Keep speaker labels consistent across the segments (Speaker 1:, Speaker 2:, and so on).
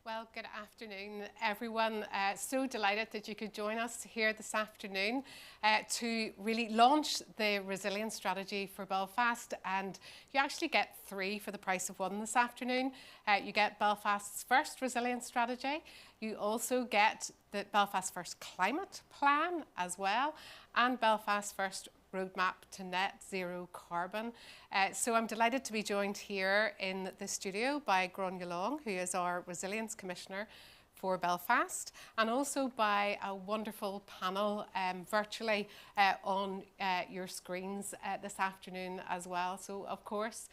Speaker 1: Well, good afternoon, everyone. So delighted that you could join us here this afternoon to really launch the resilience strategy for Belfast. And you actually get three for the price of one this afternoon. You get Belfast's first resilience strategy. You also get the Belfast First Climate Plan as well, and Belfast First Roadmap to Net Zero Carbon. So I'm delighted to be joined here in the studio by Gráinne Long, who is our Resilience Commissioner for Belfast, and also by a wonderful panel virtually on your screens this afternoon as well. So of course,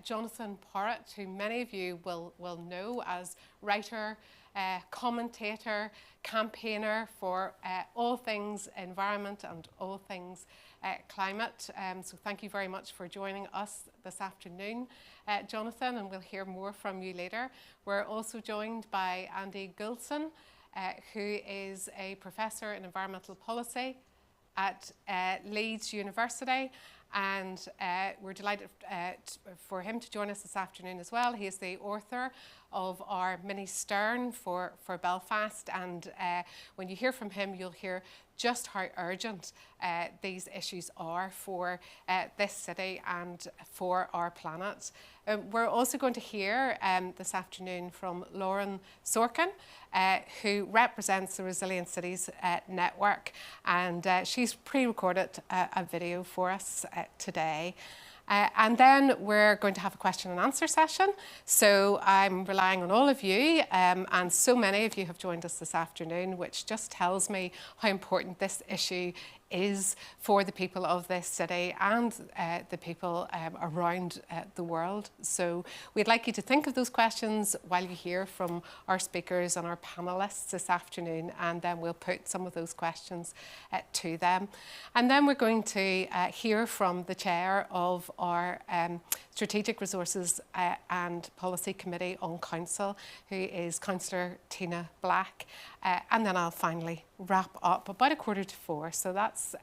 Speaker 1: Jonathan Porritt, who many of you will know as writer, commentator, campaigner for all things environment and all things climate. So thank you very much for joining us this afternoon, Jonathan, and we'll hear more from you later. We're also joined by Andy Goulson, who is a professor in environmental policy at Leeds University, and we're delighted for him to join us this afternoon as well. He is the author of our mini Stern for Belfast, and when you hear from him, you'll hear just how urgent these issues are for this city and for our planet. We're also going to hear this afternoon from Lauren Sorkin, who represents the Resilient Cities Network, and she's pre-recorded a video for us today. And then we're going to have a question and answer session. So I'm relying on all of you, and so many of you have joined us this afternoon, which just tells me how important this issue is for the people of this city and the people around the world. So we'd like you to think of those questions while you hear from our speakers and our panellists this afternoon, and then we'll put some of those questions to them. And then we're going to hear from the chair of our Strategic Resources and Policy Committee on Council, who is Councillor Tina Black. And then I'll finally wrap up about 3:15. So that's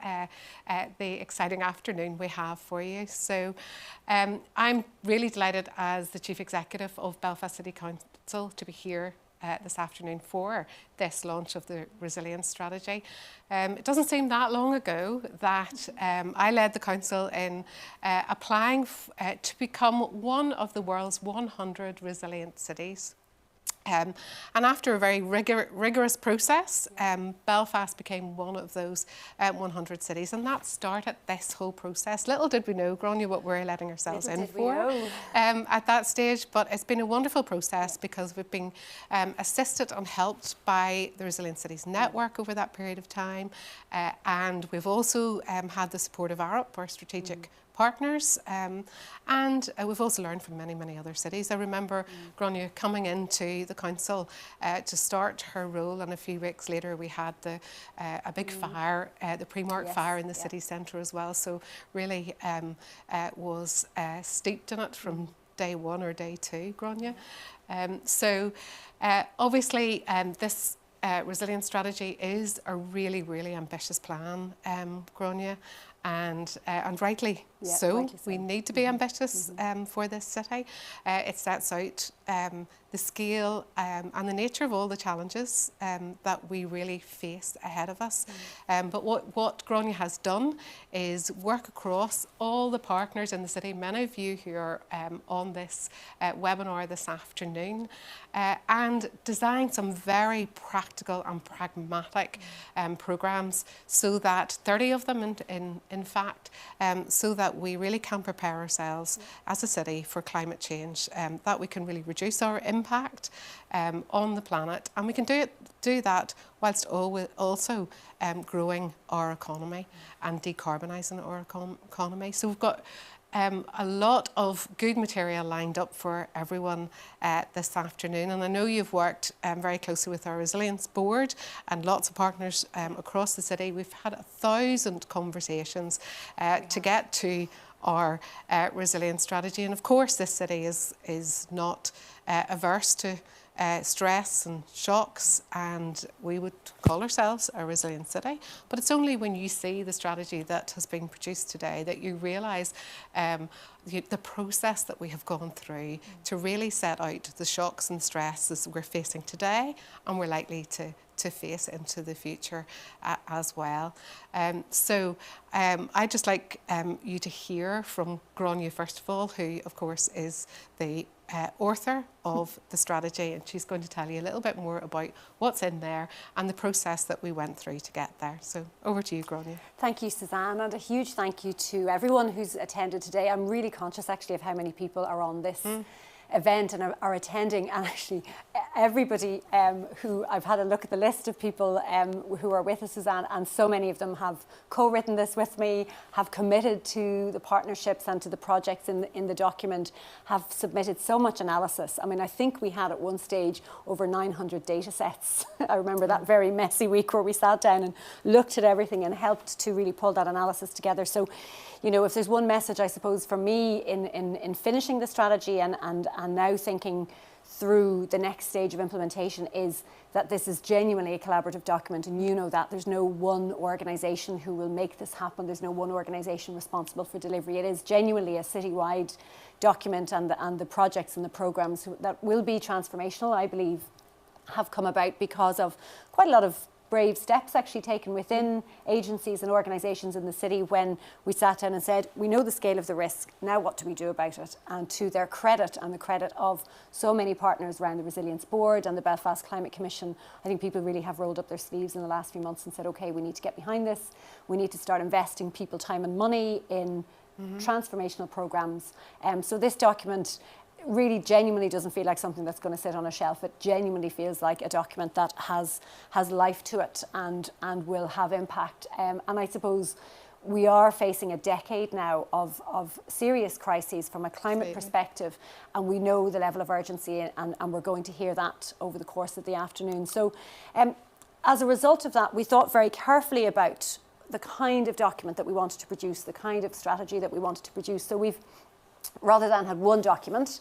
Speaker 1: the exciting afternoon we have for you. So I'm really delighted as the Chief Executive of Belfast City Council to be here this afternoon for this launch of the resilience strategy. It doesn't seem that long ago that I led the council in applying to become one of the world's 100 resilient cities. And after a very rigorous process, Belfast became one of those 100 cities, and that started this whole process. Little did we know, Gráinne, what we're letting ourselves in for at that stage, but it's been a wonderful process because we've been assisted and helped by the Resilient Cities Network over that period of time, and we've also had the support of ARUP, our strategic partners, and we've also learned from many other cities. I remember Gráinne coming into the council to start her role, and a few weeks later we had a big fire, the Primark fire in the city centre as well, so really was steeped in it from day one or day two, Gráinne. So obviously this resilience strategy is a really ambitious plan, Gráinne, and rightly so. We need to be ambitious for this city. It sets out the scale and the nature of all the challenges that we really face ahead of us. But what Gráinne has done is work across all the partners in the city, many of you who are on this webinar this afternoon, and design some very practical and pragmatic programmes, so that 30 of them in fact, so that we really can prepare ourselves as a city for climate change, that we can really reduce our impact on the planet, and we can do that whilst also growing our economy and decarbonising our economy. So we've got a lot of good material lined up for everyone this afternoon, and I know you've worked very closely with our Resilience Board and lots of partners across the city. We've had 1,000 conversations to get to our resilience strategy, and of course this city is not averse to stress and shocks, and we would call ourselves a resilient city. But it's only when you see the strategy that has been produced today that you realise the process that we have gone through to really set out the shocks and stresses we're facing today, and we're likely to face into the future as well. So I'd just like you to hear from Gráinne, first of all, who of course is the author of the strategy, and she's going to tell you a little bit more about what's in there and the process that we went through to get there. So over to you, Gráinne.
Speaker 2: Thank you, Suzanne, and a huge thank you to everyone who's attended today. I'm really conscious actually of how many people are on this event and are attending, and actually everybody who I've had a look at the list of people who are with us, Suzanne, and so many of them have co-written this with me, have committed to the partnerships and to the projects in the document, have submitted so much analysis. I mean, I think we had at one stage over 900 data sets. I remember that very messy week where we sat down and looked at everything and helped to really pull that analysis together. So, you know, if there's one message, I suppose, for me in finishing the strategy and now thinking through the next stage of implementation, is that this is genuinely a collaborative document, and you know that there's no one organisation who will make this happen. There's no one organisation responsible for delivery. It is genuinely a citywide document, and the projects and the programmes that will be transformational, I believe, have come about because of quite a lot of brave steps actually taken within agencies and organisations in the city when we sat down and said, we know the scale of the risk, now what do we do about it? And to their credit and the credit of so many partners around the Resilience Board and the Belfast Climate Commission, I think people really have rolled up their sleeves in the last few months and said, okay, we need to get behind this. We need to start investing people time and money in transformational programmes. So this document really genuinely doesn't feel like something that's going to sit on a shelf. It genuinely feels like a document that has life to it and will have impact. And I suppose we are facing a decade now of serious crises from a climate perspective, and we know the level of urgency, and we're going to hear that over the course of the afternoon. So as a result of that, we thought very carefully about the kind of document that we wanted to produce, the kind of strategy that we wanted to produce. So we've, rather than had one document,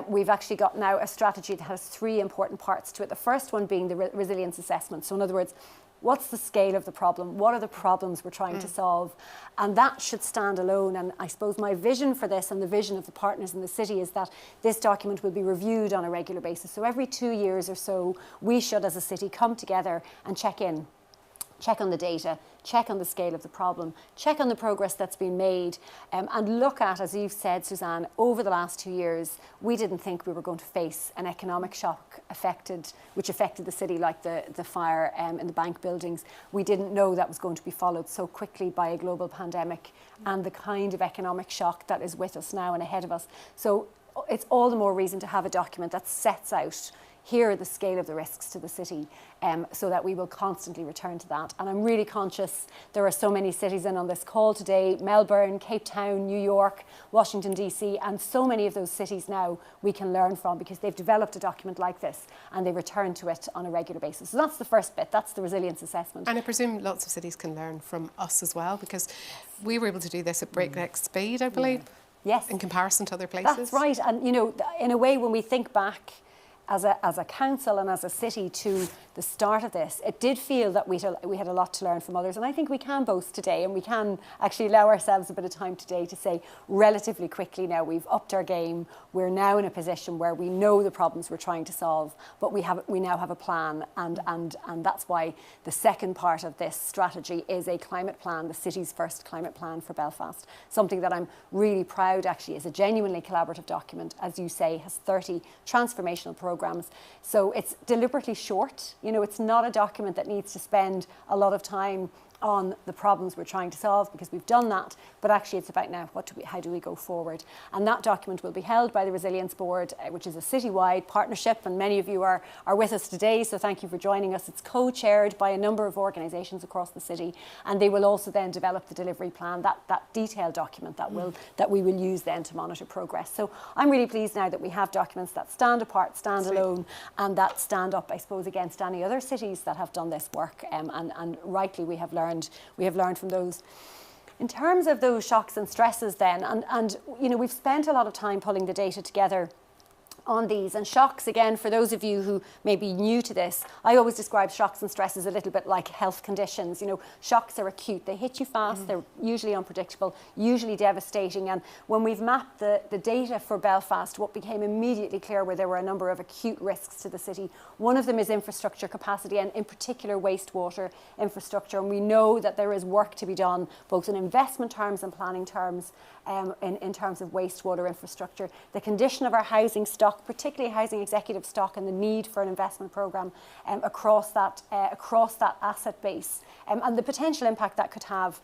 Speaker 2: we've actually got now a strategy that has three important parts to it. The first one being the resilience assessment. So in other words, what's the scale of the problem? What are the problems we're trying to solve? And that should stand alone. And I suppose my vision for this, and the vision of the partners in the city, is that this document will be reviewed on a regular basis. So every 2 years or so, we should as a city come together and check in. Check on the data, check on the scale of the problem, check on the progress that's been made, and look at, as you've said, Suzanne, over the last 2 years, we didn't think we were going to face an economic shock which affected the city, like the fire in the bank buildings. We didn't know that was going to be followed so quickly by a global pandemic and the kind of economic shock that is with us now and ahead of us. So it's all the more reason to have a document that sets out, here are the scale of the risks to the city, so that we will constantly return to that. And I'm really conscious there are so many cities in on this call today: Melbourne, Cape Town, New York, Washington DC, and so many of those cities now we can learn from because they've developed a document like this and they return to it on a regular basis. So that's the first bit, that's the resilience assessment.
Speaker 1: And I presume lots of cities can learn from us as well, because we were able to do this at breakneck speed, I believe.
Speaker 2: Yes.
Speaker 1: In comparison to other places.
Speaker 2: That's right. And you know, in a way, when we think back as a council and as a city to the start of this, it did feel that we had a lot to learn from others. And I think we can boast today, and we can actually allow ourselves a bit of time today to say relatively quickly now we've upped our game. We're now in a position where we know the problems we're trying to solve, but we now have a plan. And that's why the second part of this strategy is a climate plan, the city's first climate plan for Belfast. Something that I'm really proud actually is a genuinely collaborative document, as you say, has 30 transformational programs. So it's deliberately short. You know, it's not a document that needs to spend a lot of time on the problems we're trying to solve, because we've done that, but actually it's about now how do we go forward. And that document will be held by the Resilience Board, which is a citywide partnership, and many of you are with us today, so thank you for joining us. It's co-chaired by a number of organisations across the city, and they will also then develop the delivery plan, that detailed document that we will use then to monitor progress. So I'm really pleased now that we have documents that stand apart, stand alone, and that stand up, I suppose, against any other cities that have done this work, and rightly we have learned from those. In terms of those shocks and stresses then, and you know, we've spent a lot of time pulling the data together on these. And shocks, again, for those of you who may be new to this, I always describe shocks and stresses a little bit like health conditions. You know, shocks are acute. They hit you fast. They're usually unpredictable, usually devastating. And when we've mapped the data for Belfast, what became immediately clear were there were a number of acute risks to the city. One of them is infrastructure capacity, and in particular wastewater infrastructure. And we know that there is work to be done, both in investment terms and planning terms, in terms of wastewater infrastructure. The condition of our housing stock, particularly housing executive stock, and the need for an investment programme across that asset base, and the potential impact that could have,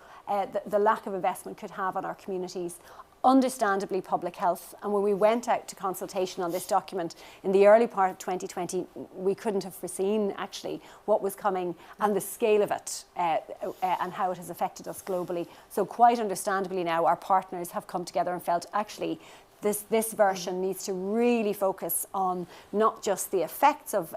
Speaker 2: the lack of investment could have on our communities. Understandably, public health. And when we went out to consultation on this document in the early part of 2020, we couldn't have foreseen actually what was coming and the scale of it and how it has affected us globally. So quite understandably now, our partners have come together and felt actually this version needs to really focus on not just the effects of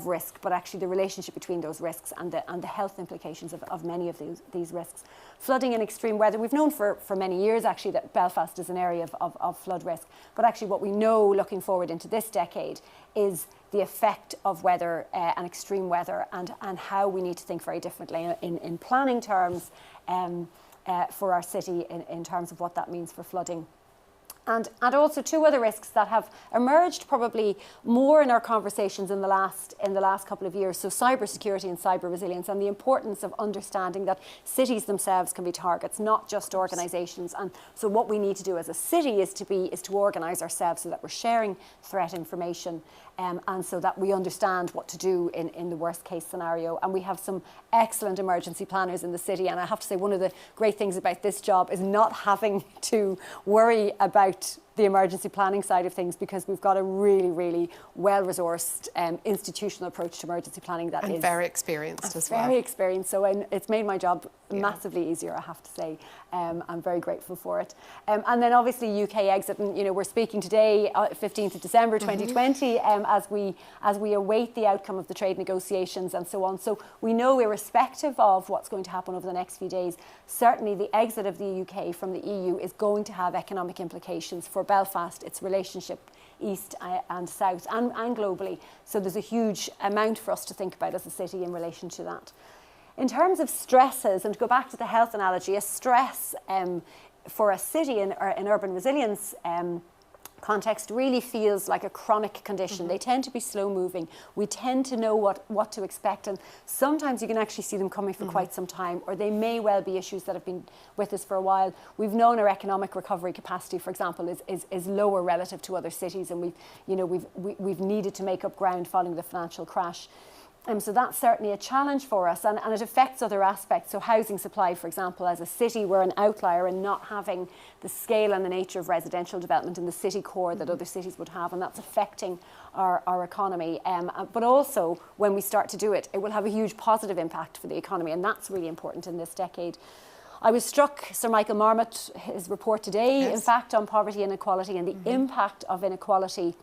Speaker 2: risk, but actually the relationship between those risks and the health implications of many of these risks. Flooding and extreme weather, we've known for many years actually that Belfast is an area of flood risk, but actually what we know looking forward into this decade is the effect of weather and extreme weather, and how we need to think very differently in planning terms for our city in terms of what that means for flooding. And also two other risks that have emerged probably more in our conversations in the last couple of years. So cybersecurity and cyber resilience, and the importance of understanding that cities themselves can be targets, not just organisations. And so what we need to do as a city is to organise ourselves so that we're sharing threat information, and so that we understand what to do in the worst case scenario. And we have some excellent emergency planners in the city. And I have to say, one of the great things about this job is not having to worry about the emergency planning side of things, because we've got a really, really well-resourced institutional approach to emergency planning that is
Speaker 1: very experienced as well.
Speaker 2: Very experienced. So it's made my job massively easier, I have to say. I'm very grateful for it. And then obviously UK exit, and we're speaking today, 15th of December 2020, as we await the outcome of the trade negotiations and so on. So we know, irrespective of what's going to happen over the next few days, certainly the exit of the UK from the EU is going to have economic implications for Belfast, its relationship east and south, and globally. So there's a huge amount for us to think about as a city in relation to that. In terms of stresses, and to go back to the health analogy, a stress for a city in urban resilience context really feels like a chronic condition. They tend to be slow moving. We tend to know what to expect, and sometimes you can actually see them coming for quite some time, or they may well be issues that have been with us for a while. We've known our economic recovery capacity, for example, is lower relative to other cities, and we've needed to make up ground following the financial crash. So that's certainly a challenge for us, and it affects other aspects. So housing supply, for example, as a city, we're an outlier in not having the scale and the nature of residential development in the city core that other cities would have, and that's affecting our economy. But also, when we start to do it, it will have a huge positive impact for the economy, and that's really important in this decade. I was struck, Sir Michael Marmot, his report today, in fact, on poverty and inequality and the impact of inequality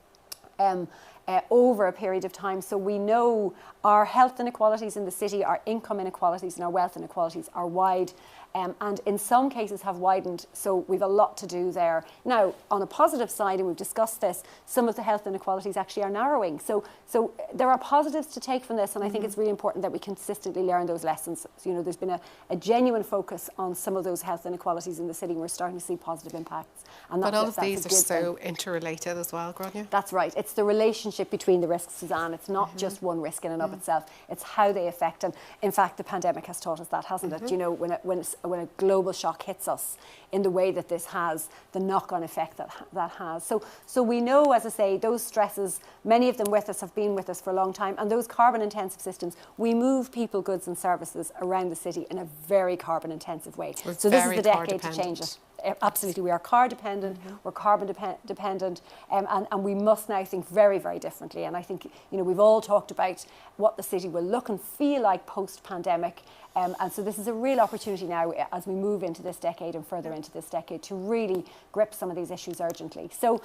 Speaker 2: over a period of time. So we know our health inequalities in the city, our income inequalities and our wealth inequalities are wide, and in some cases have widened. So we've a lot to do there. Now, on a positive side, and we've discussed this, some of the health inequalities actually are narrowing. So there are positives to take from this, and I think it's really important that we consistently learn those lessons. So, there's been a genuine focus on some of those health inequalities in the city, and we're starting to see positive impacts. And
Speaker 1: but all of these are so interrelated as well, Grania.
Speaker 2: That's right. It's the relationship between the risks, Suzanne. It's not just one risk in and of itself. It's how they affect. And in fact, the pandemic has taught us that, hasn't it? When a global shock hits us in the way that this has, the knock-on effect that has. So we know, as I say, those stresses, many of them with us, have been with us for a long time. And those carbon-intensive systems, we move people, goods and services around the city in a very carbon-intensive way. So this is the decade to change it. Absolutely, we are car dependent, we're carbon dependent, and we must now think very, very differently. And I think, we've all talked about what the city will look and feel like post-pandemic. And so this is a real opportunity now as we move into this decade and further into this decade to really grip some of these issues urgently. So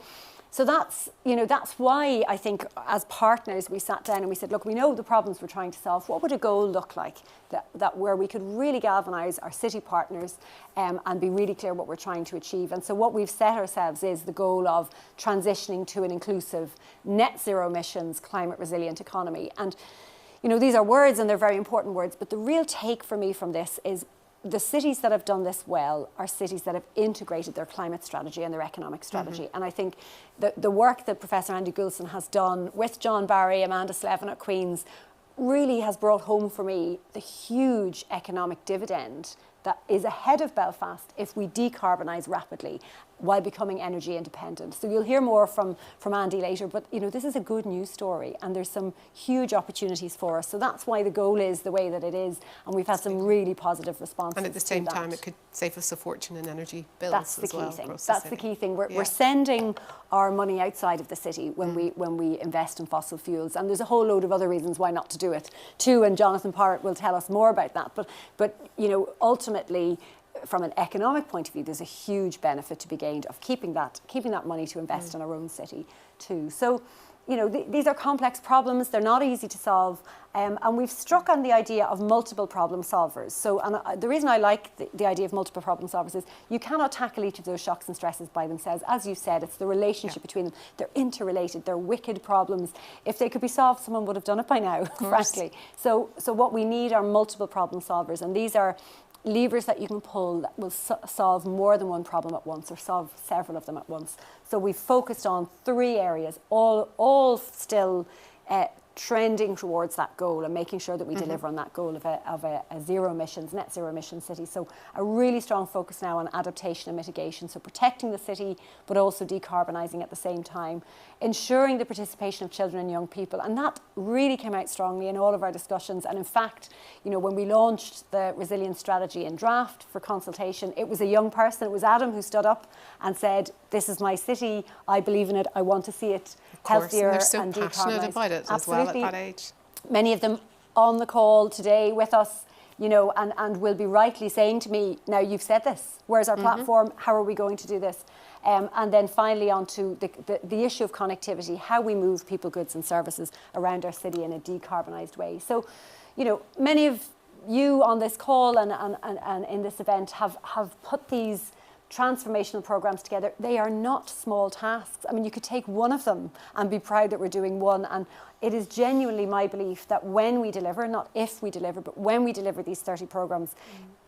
Speaker 2: So that's, that's why I think as partners we sat down and we said, look, we know the problems we're trying to solve. What would a goal look like that where we could really galvanise our city partners and be really clear what we're trying to achieve? And so what we've set ourselves is the goal of transitioning to an inclusive, net zero emissions, climate resilient economy. And these are words and they're very important words, but the real take for me from this is the cities that have done this well are cities that have integrated their climate strategy and their economic strategy. And I think the work that Professor Andy Goulson has done with John Barry, Amanda Slevin at Queen's really has brought home for me the huge economic dividend that is ahead of Belfast if we decarbonise rapidly while becoming energy independent. So you'll hear more from Andy later, but this is a good news story and there's some huge opportunities for us. So that's why the goal is the way that it is, and we've had some really positive responses.
Speaker 1: And at the same time, it could save us a fortune in energy bills.
Speaker 2: That's the
Speaker 1: as
Speaker 2: key
Speaker 1: well
Speaker 2: thing.
Speaker 1: That's
Speaker 2: the key thing. We're sending our money outside of the city when we invest in fossil fuels, and there's a whole load of other reasons why not to do it too. And Jonathan Porritt will tell us more about that. But ultimately, from an economic point of view, there's a huge benefit to be gained of keeping that money to invest in our own city too. So, these are complex problems. They're not easy to solve. And we've struck on the idea of multiple problem solvers. So the reason I like the idea of multiple problem solvers is you cannot tackle each of those shocks and stresses by themselves. As you said, it's the relationship between them. They're interrelated. They're wicked problems. If they could be solved, someone would have done it by now, frankly. So what we need are multiple problem solvers. And these are levers that you can pull that will solve more than one problem at once or solve several of them at once. So we've focused on 3 areas, all still trending towards that goal and making sure that we deliver on that goal of a zero emissions, net zero emissions city. So a really strong focus now on adaptation and mitigation. So protecting the city, but also decarbonising at the same time, ensuring the participation of children and young people. And that really came out strongly in all of our discussions. And in fact, when we launched the resilience strategy in draft for consultation, it was a young person, it was Adam, who stood up and said, this is my city, I believe in it, I want to see it healthier
Speaker 1: and they're so
Speaker 2: and
Speaker 1: passionate about it as well at that age.
Speaker 2: Many of them on the call today with us, and will be rightly saying to me, now you've said this, where's our platform, how are we going to do this? And then finally on to the issue of connectivity, how we move people, goods and services around our city in a decarbonised way. So, many of you on this call and in this event have put these transformational programs together. They are not small tasks. I mean, you could take one of them and be proud that we're doing one. And it is genuinely my belief that when we deliver, not if we deliver, but when we deliver these 30 programs,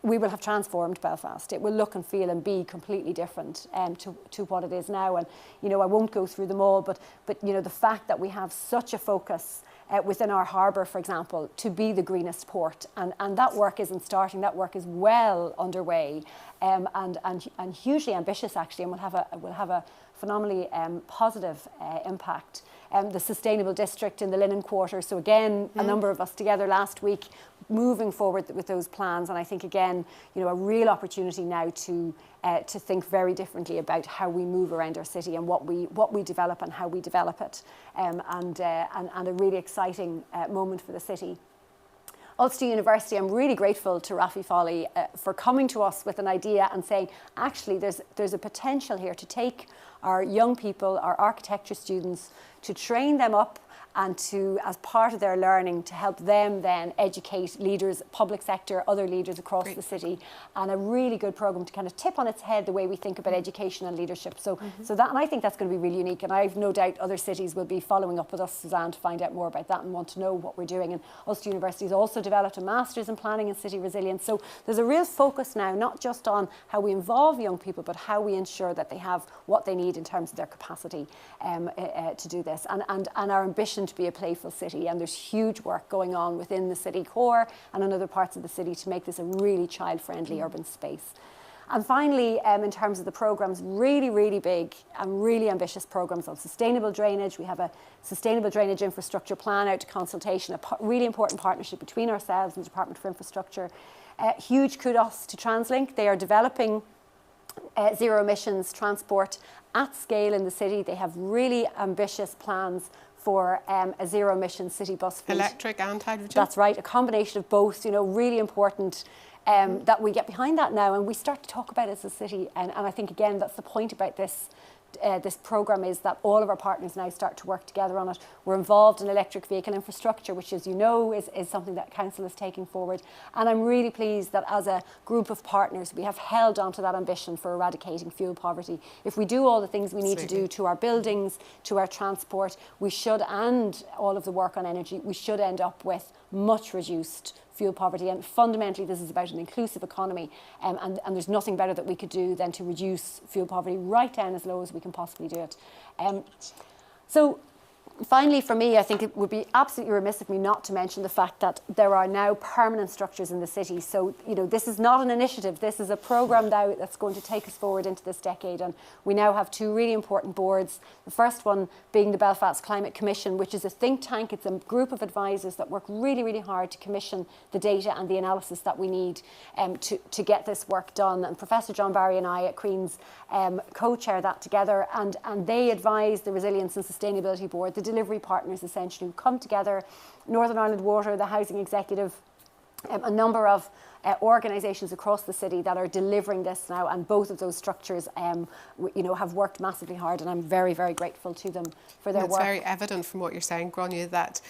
Speaker 2: we will have transformed Belfast. It will look and feel and be completely different to what it is now. And, I won't go through them all, but the fact that we have such a focus within our harbour, for example, to be the greenest port. And that work isn't starting, that work is well underway and hugely ambitious actually, and will have a phenomenally positive impact. The sustainable district in the Linen Quarter. So again, a number of us together last week moving forward with those plans. And I think again, a real opportunity now to think very differently about how we move around our city and what we develop and how we develop it. And a really exciting moment for the city. Ulster University, I'm really grateful to Rafi Foley for coming to us with an idea and saying, actually, there's a potential here to take our young people, our architecture students, to train them up and to, as part of their learning, to help them then educate leaders, public sector, other leaders across the city, and a really good programme to kind of tip on its head the way we think about education and leadership. So that, and I think that's going to be really unique, and I've no doubt other cities will be following up with us, Suzanne, to find out more about that and want to know what we're doing. And Ulster University has also developed a Masters in Planning and City Resilience. So there's a real focus now, not just on how we involve young people, but how we ensure that they have what they need in terms of their capacity to do this. And our ambition to be a playful city, and there's huge work going on within the city core and in other parts of the city to make this a really child-friendly urban space. And finally, in terms of the programmes, really, really big and really ambitious programmes on sustainable drainage. We have a sustainable drainage infrastructure plan out to consultation, a really important partnership between ourselves and the Department for Infrastructure. Huge kudos to TransLink. They are developing zero emissions transport at scale in the city. They have really ambitious plans for a zero emission city bus fleet.
Speaker 1: Electric and hydrogen?
Speaker 2: That's right, a combination of both, really important that we get behind that now and we start to talk about it as a city. And I think, again, that's the point about this this programme is that all of our partners now start to work together on it. We're involved in electric vehicle infrastructure, which, as you know, is something that Council is taking forward. And I'm really pleased that as a group of partners, we have held on to that ambition for eradicating fuel poverty. If we do all the things we need to do to our buildings, to our transport, we should, and all of the work on energy, we should end up with much reduced fuel poverty. And fundamentally, this is about an inclusive economy, and there's nothing better that we could do than to reduce fuel poverty right down as low as we can possibly do it. So finally, for me, I think it would be absolutely remiss of me not to mention the fact that there are now permanent structures in the city. So, this is not an initiative. This is a programme now that's going to take us forward into this decade. And we now have two really important boards. The first one being the Belfast Climate Commission, which is a think tank. It's a group of advisors that work really, really hard to commission the data and the analysis that we need to get this work done. And Professor John Barry and I at Queen's co-chair that together. And they advise the Resilience and Sustainability Board, the delivery partners essentially, who come together, Northern Ireland Water, the Housing Executive, a number of organisations across the city that are delivering this now, and both of those structures have worked massively hard, and I'm very, very grateful to them for their work.
Speaker 1: It's very evident from what you're saying, Gráinne, that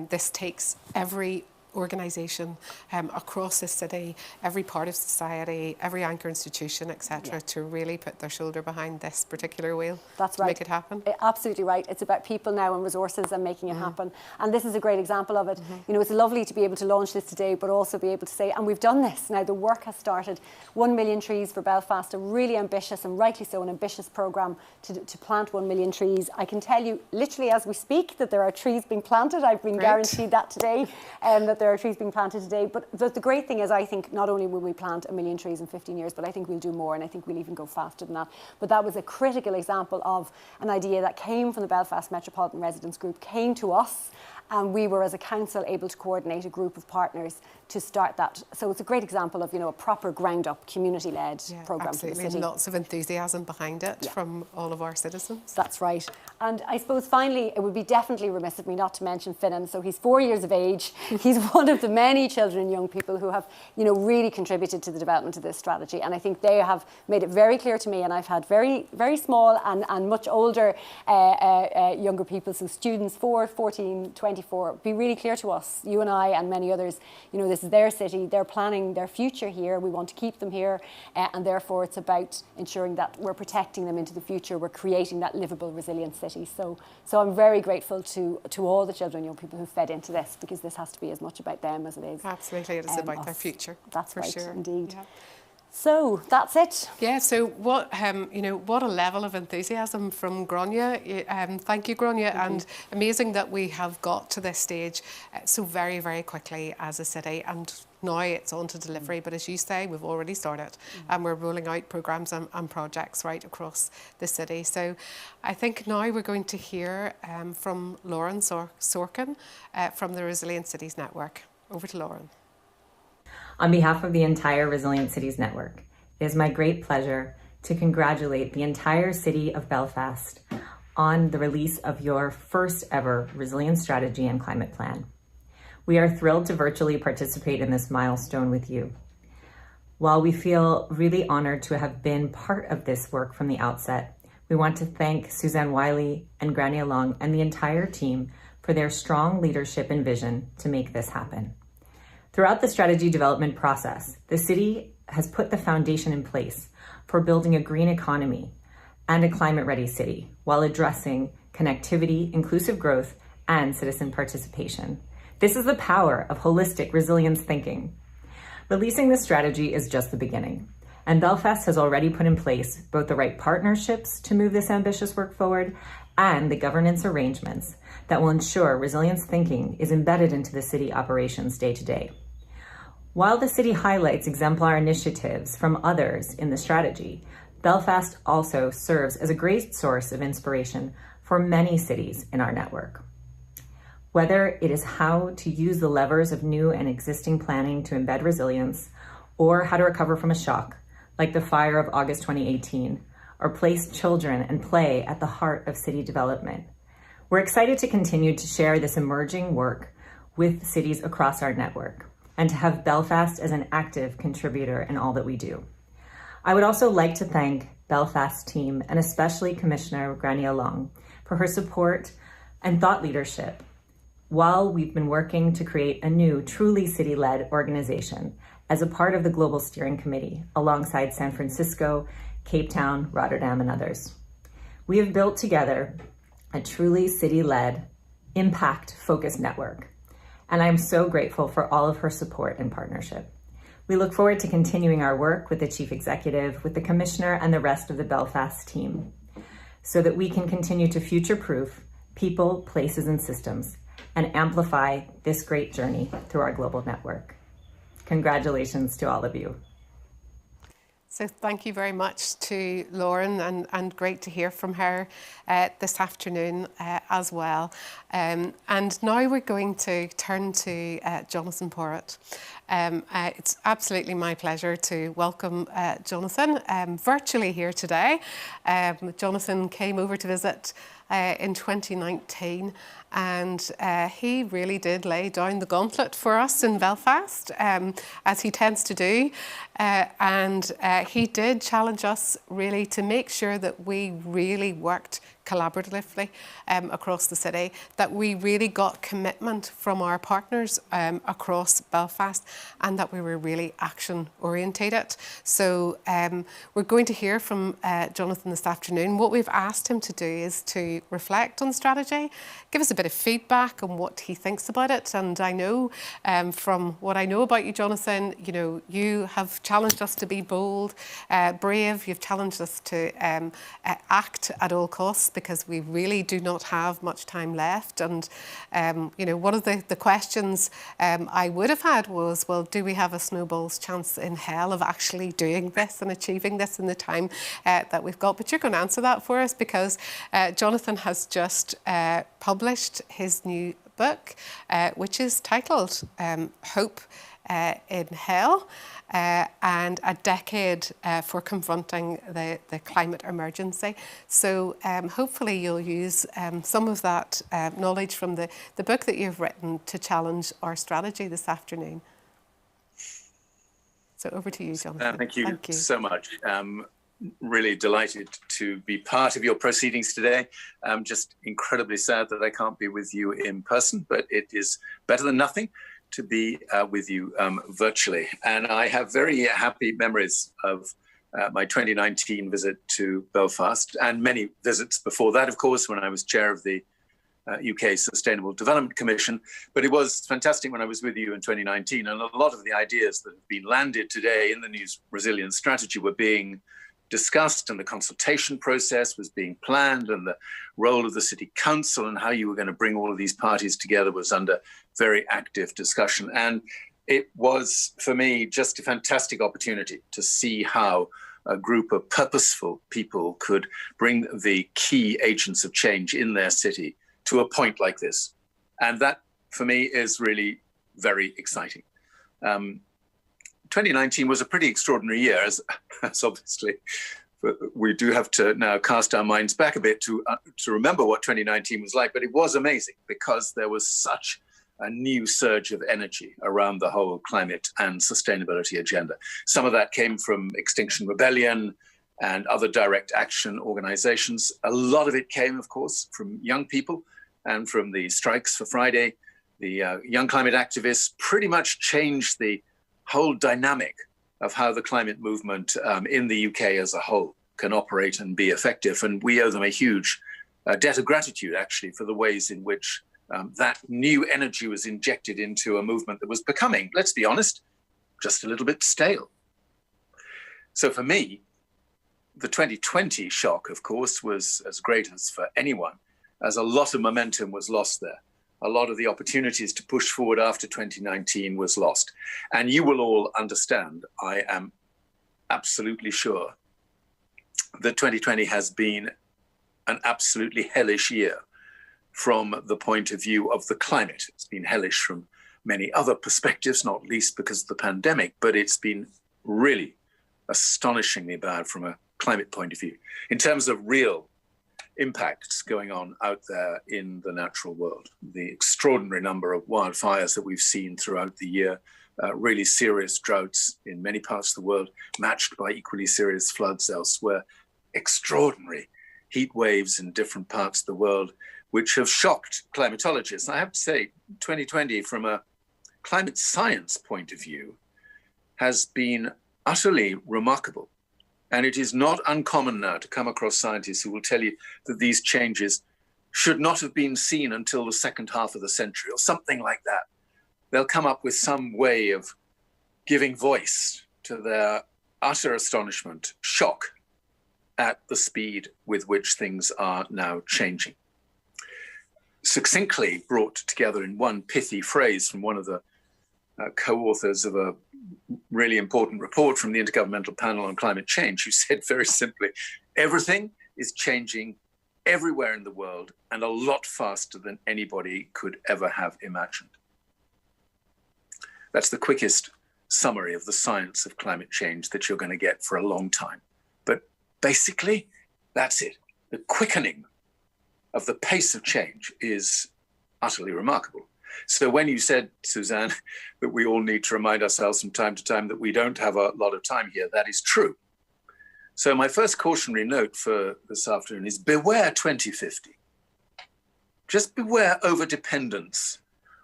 Speaker 1: this takes every organisation across the city, every part of society, every anchor institution, etc., to really put their shoulder behind this particular wheel.
Speaker 2: That's right.
Speaker 1: Make it happen.
Speaker 2: Absolutely right. It's about people now and resources and making it happen. And this is a great example of it. It's lovely to be able to launch this today, but also be able to say, and we've done this. Now the work has started. 1 million trees for Belfast, a really ambitious, and rightly so, an ambitious programme to plant 1 million trees. I can tell you, literally as we speak, that there are trees being planted. I've been guaranteed that today, that there are trees being planted today. But the great thing is, I think not only will we plant 1 million trees in 15 years, but I think we'll do more, and I think we'll even go faster than that. But that was a critical example of an idea that came from the Belfast Metropolitan Residents Group, came to us, and we were, as a council, able to coordinate a group of partners to start that. So it's a great example of, a proper ground-up, community-led programme for the city.
Speaker 1: And lots of enthusiasm behind it from all of our citizens.
Speaker 2: That's right. And I suppose, finally, it would be definitely remiss of me not to mention Finan. So he's 4 years of age. He's one of the many children and young people who have, really contributed to the development of this strategy. And I think they have made it very clear to me, and I've had very, very small and much older younger people, so students 4, 14, 24, be really clear to us, you and I and many others, this is their city, they're planning their future here, we want to keep them here, and therefore it's about ensuring that we're protecting them into the future, we're creating that livable, resilient city. So I'm very grateful to all the children and young people who fed into this, because this has to be as much about them as it is.
Speaker 1: Absolutely, it is about their future.
Speaker 2: That's right,
Speaker 1: sure.
Speaker 2: Indeed.
Speaker 1: Yeah.
Speaker 2: So that's it.
Speaker 1: Yeah. So what what a level of enthusiasm from Gráinne. Thank you, Gráinne, and amazing that we have got to this stage so very, very quickly as a city. And now it's on to delivery. But as you say, we've already started, and we're rolling out programmes and projects right across the city. So I think now we're going to hear from Lauren Sorkin from the Resilient Cities Network. Over to Lauren.
Speaker 3: On behalf of the entire Resilient Cities Network, it is my great pleasure to congratulate the entire city of Belfast on the release of your first ever resilience strategy and climate plan. We are thrilled to virtually participate in this milestone with you. While we feel really honored to have been part of this work from the outset, we want to thank Suzanne Wiley and Gráinne Long and the entire team for their strong leadership and vision to make this happen. Throughout the strategy development process, the city has put the foundation in place for building a green economy and a climate-ready city while addressing connectivity, inclusive growth, and citizen participation. This is the power of holistic resilience thinking. Releasing this strategy is just the beginning, and Belfast has already put in place both the right partnerships to move this ambitious work forward and the governance arrangements that will ensure resilience thinking is embedded into the city operations day to day. While the city highlights exemplar initiatives from others in the strategy, Belfast also serves as a great source of inspiration for many cities in our network. Whether it is how to use the levers of new and existing planning to embed resilience, or how to recover from a shock, like the fire of August 2018, or place children and play at the heart of city development, we're excited to continue to share this emerging work with cities across our network, and to have Belfast as an active contributor in all that we do. I would also like to thank Belfast team, and especially Commissioner Grania Long for her support and thought leadership while we've been working to create a new, truly city-led organization as a part of the Global Steering Committee alongside San Francisco, Cape Town, Rotterdam, and others. We have built together a truly city-led, impact-focused network, and I'm so grateful for all of her support and partnership. We look forward to continuing our work with the Chief Executive, with the Commissioner, and the rest of the Belfast team, so that we can continue to future-proof people, places, and systems, and amplify this great journey through our global network. Congratulations to all of you.
Speaker 1: So thank you very much to Lauren, and great to hear from her this afternoon as well. And now we're going to turn to Jonathan Porritt. It's absolutely my pleasure to welcome Jonathan virtually here today. Jonathan came over to visit in 2019, and he really did lay down the gauntlet for us in Belfast, as he tends to do. And he did challenge us really to make sure that we really worked collaboratively across the city, that we really got commitment from our partners across Belfast, and that we were really action orientated. So we're going to hear from Jonathan this afternoon. What we've asked him to do is to reflect on strategy, give us a bit of feedback on what he thinks about it. And I know from what I know about you, Jonathan, you know, you have challenged us to be bold, brave. You've challenged us to act at all costs, because we really do not have much time left. And, you know, one of the questions I would have had was, well, do we have a snowball's chance in hell of actually doing this and achieving this in the time that we've got? But you're going to answer that for us, because Jonathan has just published his new book, which is titled Hope in Hell, and a decade for confronting the climate emergency. So hopefully you'll use some of that knowledge from the book that you've written to challenge our strategy this afternoon. So over to you, Jonathan.
Speaker 4: Thank you so much. Really delighted to be part of your proceedings today. I'm just incredibly sad that I can't be with you in person, but it is better than nothing to be with you virtually. And I have very happy memories of my 2019 visit to Belfast, and many visits before that, of course, when I was chair of the UK Sustainable Development Commission. But it was fantastic when I was with you in 2019, and a lot of the ideas that have been landed today in the new resilience strategy were being discussed, and the consultation process was being planned, and the role of the City Council and how you were going to bring all of these parties together was under very active discussion. And it was, for me, just a fantastic opportunity to see how a group of purposeful people could bring the key agents of change in their city to a point like this. And that, for me, is really very exciting. 2019 was a pretty extraordinary year, as obviously we do have to now cast our minds back a bit to remember what 2019 was like. But it was amazing, because there was such a new surge of energy around the whole climate and sustainability agenda. Some of that came from Extinction Rebellion and other direct action organizations. A lot of it came, of course, from young people and from the Strikes for Friday. The young climate activists pretty much changed the whole dynamic of how the climate movement in the UK as a whole can operate and be effective. And we owe them a huge debt of gratitude, actually, for the ways in which that new energy was injected into a movement that was becoming, let's be honest, just a little bit stale. So for me, the 2020 shock, of course, was as great as for anyone, as a lot of momentum was lost there. A lot of the opportunities to push forward after 2019 was lost. And you will all understand, I am absolutely sure, that 2020 has been an absolutely hellish year from the point of view of the climate. It's been hellish from many other perspectives, not least because of the pandemic, but it's been really astonishingly bad from a climate point of view. In terms of real impacts going on out there in the natural world, the extraordinary number of wildfires that we've seen throughout the year, really serious droughts in many parts of the world, matched by equally serious floods elsewhere, extraordinary heat waves in different parts of the world, which have shocked climatologists. And I have to say, 2020, from a climate science point of view, has been utterly remarkable. And it is not uncommon now to come across scientists who will tell you that these changes should not have been seen until the second half of the century or something like that. They'll come up with some way of giving voice to their utter astonishment, shock at the speed with which things are now changing. Succinctly brought together in one pithy phrase from one of the co-authors of a really important report from the Intergovernmental Panel on Climate Change, who said very simply, everything is changing everywhere in the world and a lot faster than anybody could ever have imagined. That's the quickest summary of the science of climate change that you're going to get for a long time. But basically, that's it. The quickening of the pace of change is utterly remarkable. So when you said, Suzanne, that we all need to remind ourselves from time to time that we don't have a lot of time here, that is true. So my first cautionary note for this afternoon is beware 2050. Just beware overdependence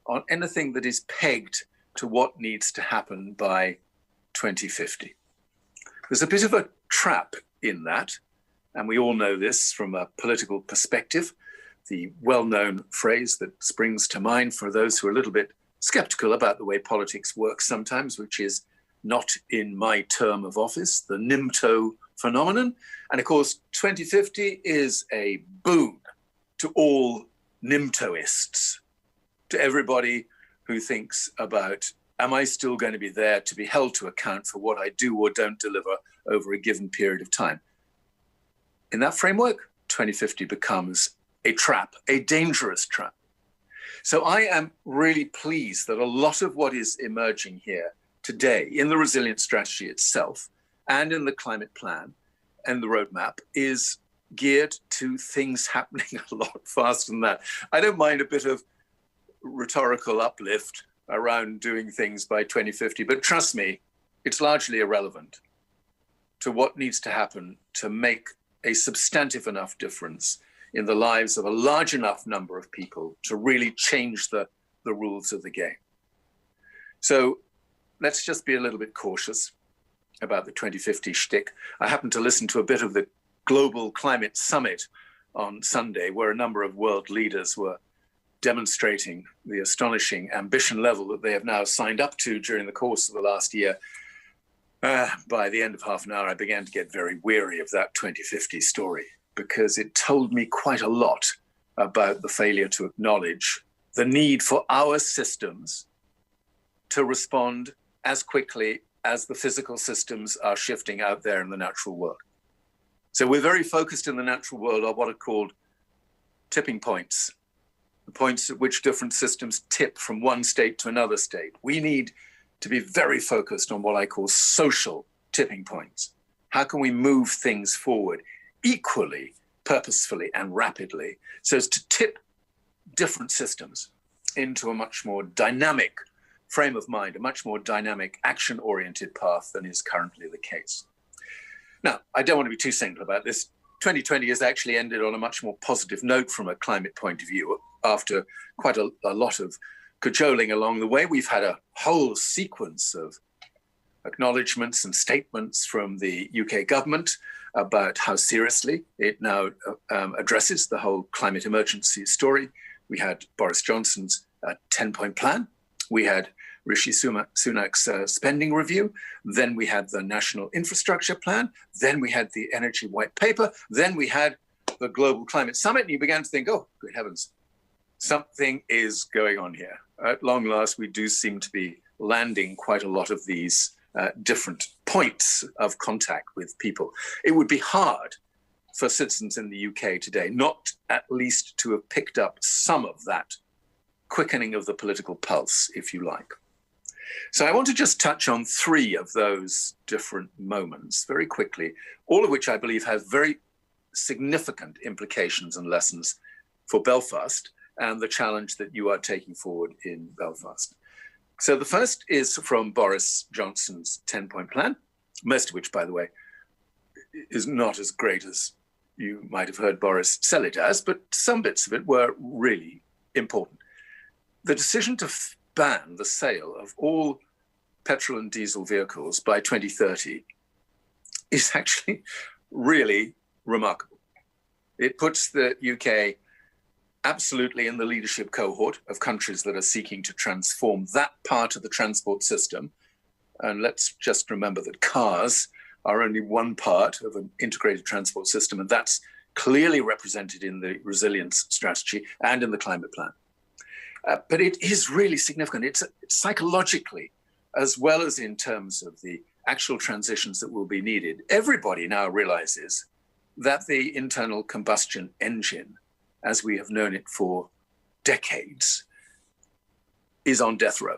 Speaker 4: on anything that is pegged to what needs to happen by 2050. There's a bit of a trap in that, and we all know this from a political perspective. The well-known phrase that springs to mind for those who are a little bit skeptical about the way politics works sometimes, which is not in my term of office, the NIMTO phenomenon. And of course, 2050 is a boon to all NIMTOists, to everybody who thinks about, am I still going to be there to be held to account for what I do or don't deliver over a given period of time? In that framework, 2050 becomes a trap, a dangerous trap. So I am really pleased that a lot of what is emerging here today in the resilience strategy itself and in the climate plan and the roadmap is geared to things happening a lot faster than that. I don't mind a bit of rhetorical uplift around doing things by 2050, but trust me, it's largely irrelevant to what needs to happen to make a substantive enough difference in the lives of a large enough number of people to really change the rules of the game. So let's just be a little bit cautious about the 2050 shtick. I happened to listen to a bit of the Global Climate Summit on Sunday, where a number of world leaders were demonstrating the astonishing ambition level that they have now signed up to during the course of the last year. By the end of half an hour, I began to get very weary of that 2050 story, because it told me quite a lot about the failure to acknowledge the need for our systems to respond as quickly as the physical systems are shifting out there in the natural world. So we're very focused in the natural world on what are called tipping points, the points at which different systems tip from one state to another state. We need to be very focused on what I call social tipping points. How can we move things forward equally, purposefully, and rapidly so as to tip different systems into a much more dynamic frame of mind, a much more dynamic, action-oriented path than is currently the case. Now, I don't want to be too cynical about this. 2020 has actually ended on a much more positive note from a climate point of view. After quite a lot of cajoling along the way, we've had a whole sequence of acknowledgements and statements from the UK government about how seriously it now addresses the whole climate emergency story. We had Boris Johnson's 10-point plan. We had Rishi Sunak's spending review. Then we had the National Infrastructure Plan. Then we had the Energy White Paper. Then we had the Global Climate Summit. And you began to think, oh, good heavens, something is going on here. At long last, we do seem to be landing quite a lot of these different points of contact with people. It would be hard for citizens in the UK today not at least to have picked up some of that quickening of the political pulse, if you like. So I want to just touch on three of those different moments very quickly, all of which I believe have very significant implications and lessons for Belfast and the challenge that you are taking forward in Belfast. So the first is from Boris Johnson's 10-point plan, most of which, by the way, is not as great as you might have heard Boris sell it as, but some bits of it were really important. The decision to ban the sale of all petrol and diesel vehicles by 2030 is actually really remarkable. It puts the UK absolutely in the leadership cohort of countries that are seeking to transform that part of the transport system. And let's just remember that cars are only one part of an integrated transport system, and that's clearly represented in the resilience strategy and in the climate plan. But it is really significant. It's psychologically, as well as in terms of the actual transitions that will be needed. Everybody now realizes that the internal combustion engine, as we have known it for decades, is on death row.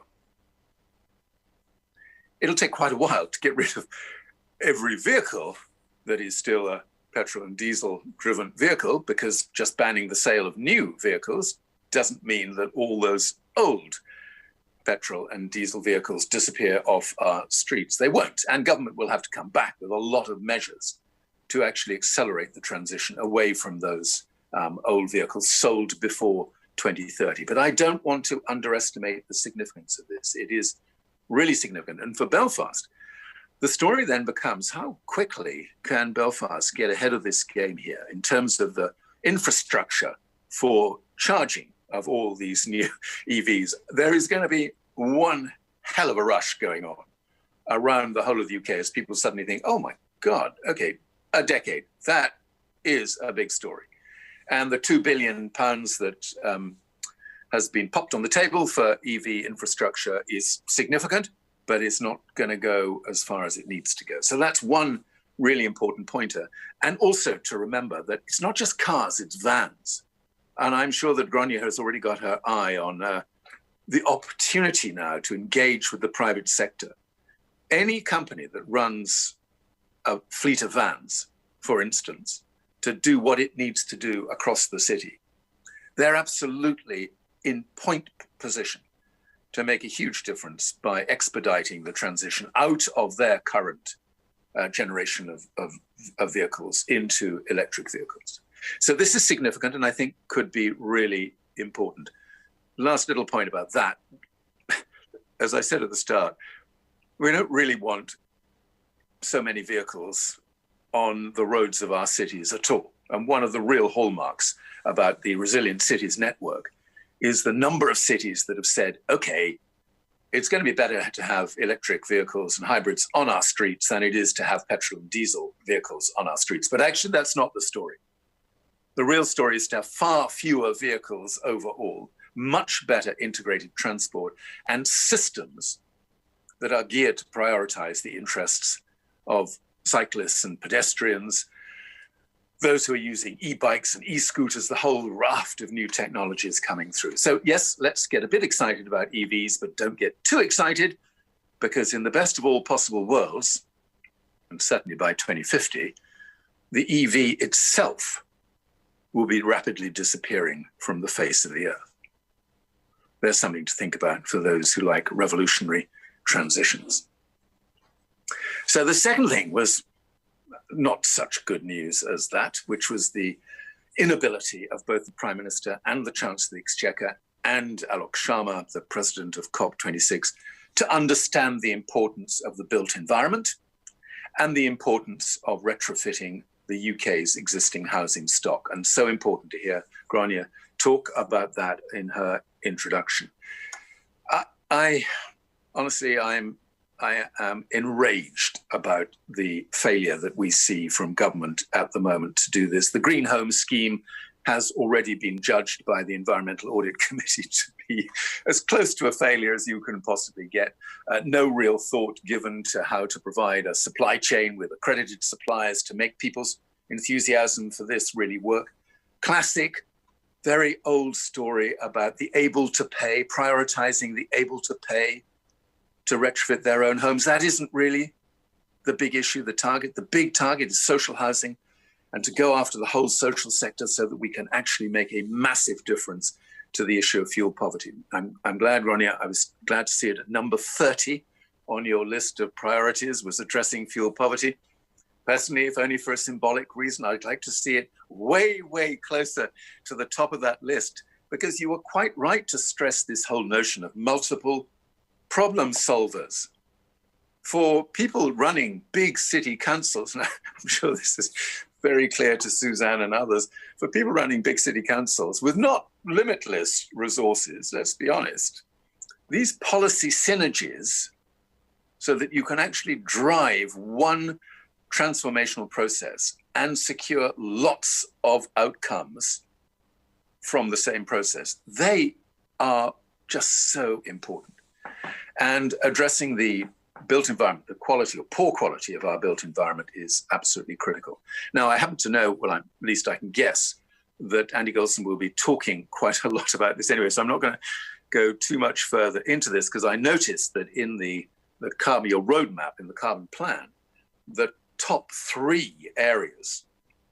Speaker 4: It'll take quite a while to get rid of every vehicle that is still a petrol and diesel driven vehicle, because just banning the sale of new vehicles doesn't mean that all those old petrol and diesel vehicles disappear off our streets. They won't. And government will have to come back with a lot of measures to actually accelerate the transition away from those old vehicles sold before 2030. But I don't want to underestimate the significance of this. It is really significant. And for Belfast, the story then becomes, how quickly can Belfast get ahead of this game here in terms of the infrastructure for charging of all these new EVs? There is going to be one hell of a rush going on around the whole of the UK as people suddenly think, oh my God, okay, a decade, that is a big story. And the £2 billion that has been popped on the table for EV infrastructure is significant, but it's not going to go as far as it needs to go. So that's one really important pointer. And also to remember that it's not just cars, it's vans. And I'm sure that Grania has already got her eye on the opportunity now to engage with the private sector. Any company that runs a fleet of vans, for instance, to do what it needs to do across the city, they're absolutely in point position to make a huge difference by expediting the transition out of their current generation of vehicles into electric vehicles. So this is significant, and I think could be really important. Last little point about that. As I said at the start, we don't really want so many vehicles on the roads of our cities at all. And one of the real hallmarks about the Resilient Cities Network is the number of cities that have said, okay, it's going to be better to have electric vehicles and hybrids on our streets than it is to have petrol and diesel vehicles on our streets. But actually, that's not the story. The real story is to have far fewer vehicles overall, much better integrated transport, and systems that are geared to prioritize the interests of cyclists and pedestrians, those who are using e-bikes and e-scooters, the whole raft of new technologies coming through. So yes, let's get a bit excited about EVs, but don't get too excited, because in the best of all possible worlds, and certainly by 2050, the EV itself will be rapidly disappearing from the face of the earth. There's something to think about for those who like revolutionary transitions. So the second thing was not such good news as that, which was the inability of both the Prime Minister and the Chancellor of the Exchequer and Alok Sharma, the President of COP26, to understand the importance of the built environment and the importance of retrofitting the UK's existing housing stock. And so important to hear Grania talk about that in her introduction. I am enraged about the failure that we see from government at the moment to do this. The Green Home Scheme has already been judged by the Environmental Audit Committee to be as close to a failure as you can possibly get. No real thought given to how to provide a supply chain with accredited suppliers to make people's enthusiasm for this really work. Classic, very old story about the able to pay, prioritizing the able to pay to retrofit their own homes. That isn't really the big issue, the target. The big target is social housing, and to go after the whole social sector so that we can actually make a massive difference to the issue of fuel poverty. I'm glad, Grania, I was glad to see it at number 30 on your list of priorities was addressing fuel poverty. Personally, if only for a symbolic reason, I'd like to see it way, way closer to the top of that list, because you were quite right to stress this whole notion of multiple problem solvers. For people running big city councils, and I'm sure this is very clear to Suzanne and others, for people running big city councils with not limitless resources, let's be honest, these policy synergies, so that you can actually drive one transformational process and secure lots of outcomes from the same process, they are just so important. And addressing the built environment, the quality or poor quality of our built environment is absolutely critical. Now, I happen to know, well, at least I can guess, that Andy Golson will be talking quite a lot about this anyway, so I'm not going to go too much further into this, because I noticed that in the carbon, your roadmap in the carbon plan, the top 3 areas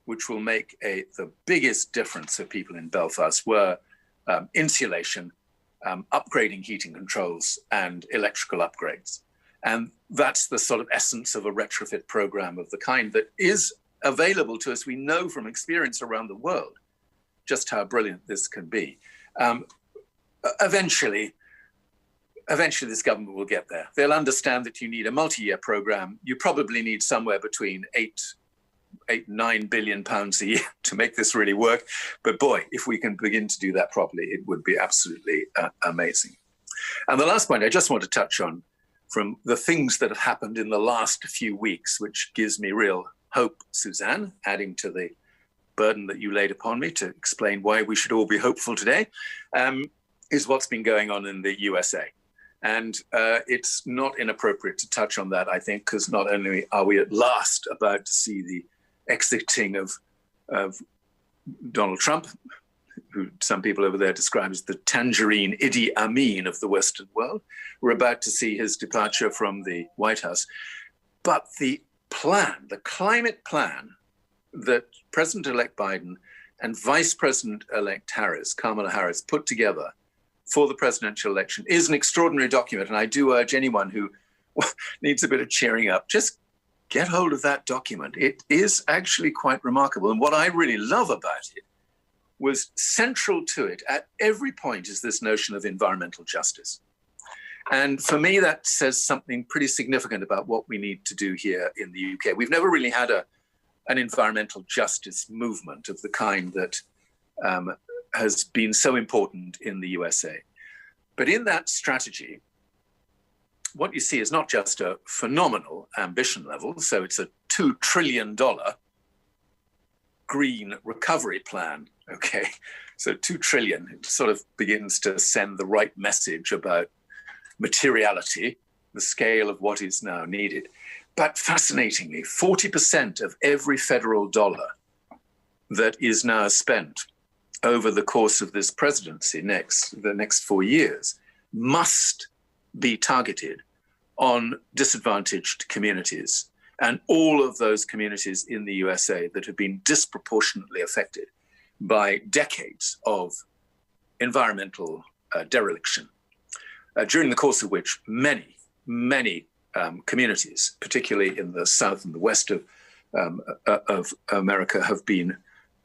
Speaker 4: which will make the biggest difference for people in Belfast were insulation, upgrading heating controls, and electrical upgrades. And that's the sort of essence of a retrofit program of the kind that is available to us. We know from experience around the world just how brilliant this can be. Eventually, this government will get there. They'll understand that you need a multi-year program. You probably need somewhere between 9 billion pounds a year to make this really work. But boy, if we can begin to do that properly, it would be absolutely amazing. And the last point I just want to touch on, from the things that have happened in the last few weeks, which gives me real hope, Suzanne, adding to the burden that you laid upon me to explain why we should all be hopeful today, is what's been going on in the USA. And it's not inappropriate to touch on that, I think, because not only are we at last about to see the exiting of Donald Trump, who some people over there describe as the tangerine Idi Amin of the Western world, we're about to see his departure from the White House. But the plan, the climate plan that President-elect Biden and Vice President-elect Harris, Kamala Harris, put together for the presidential election is an extraordinary document. And I do urge anyone who needs a bit of cheering up, just get hold of that document. It is actually quite remarkable. And what I really love about it was central to it at every point is this notion of environmental justice. And for me, that says something pretty significant about what we need to do here in the UK. We've never really had an environmental justice movement of the kind that has been so important in the USA. But in that strategy, what you see is not just a phenomenal ambition level, so it's a $2 trillion green recovery plan, okay? So 2 trillion, it sort of begins to send the right message about materiality, the scale of what is now needed. But fascinatingly, 40% of every federal dollar that is now spent over the course of this presidency, the next 4 years, must be targeted on disadvantaged communities, and all of those communities in the USA that have been disproportionately affected by decades of environmental dereliction, during the course of which many communities, particularly in the South and the West of America, have been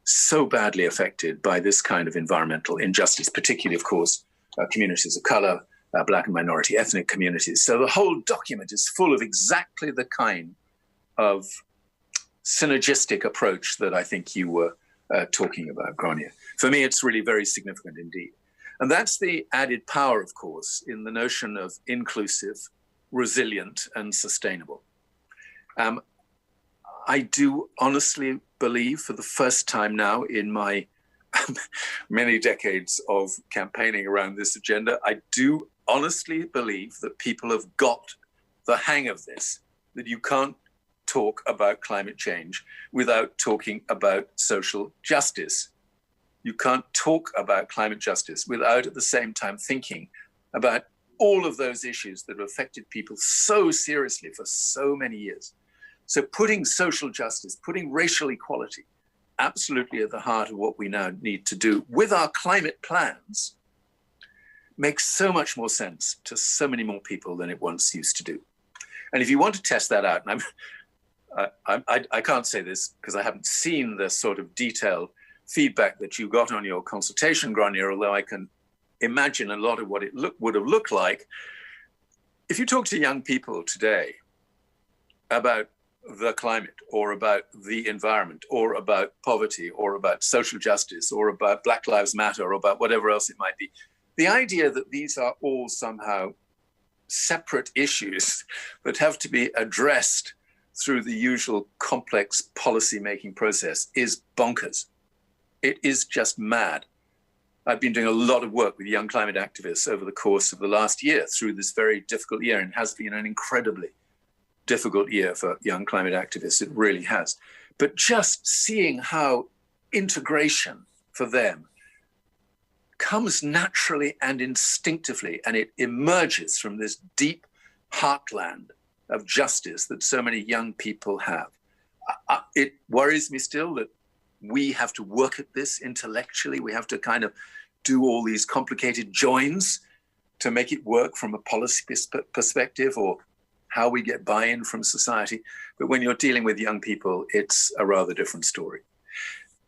Speaker 4: so badly affected by this kind of environmental injustice, particularly, of course, communities of color, Black and minority ethnic communities. So the whole document is full of exactly the kind of synergistic approach that I think you were talking about, Grania. For me, it's really very significant indeed. And that's the added power, of course, in the notion of inclusive, resilient, and sustainable. I do honestly believe, for the first time now in my many decades of campaigning around this agenda, I do honestly believe that people have got the hang of this, that you can't talk about climate change without talking about social justice. You can't talk about climate justice without at the same time thinking about all of those issues that have affected people so seriously for so many years. So putting social justice, putting racial equality absolutely at the heart of what we now need to do with our climate plans makes so much more sense to so many more people than it once used to do. And if you want to test that out, and I can't say this because I haven't seen the sort of detailed feedback that you got on your consultation, Grania, although I can imagine a lot of what it would have looked like. If you talk to young people today about the climate or about the environment or about poverty or about social justice or about Black Lives Matter or about whatever else it might be, the idea that these are all somehow separate issues that have to be addressed through the usual complex policy-making process is bonkers. It is just mad. I've been doing a lot of work with young climate activists over the course of the last year through this very difficult year, and it has been an incredibly difficult year for young climate activists. It really has. But just seeing how integration for them comes naturally and instinctively, and it emerges from this deep heartland of justice that so many young people have. It worries me still that we have to work at this intellectually. We have to kind of do all these complicated joins to make it work from a policy perspective, or how we get buy-in from society. But when you're dealing with young people, it's a rather different story.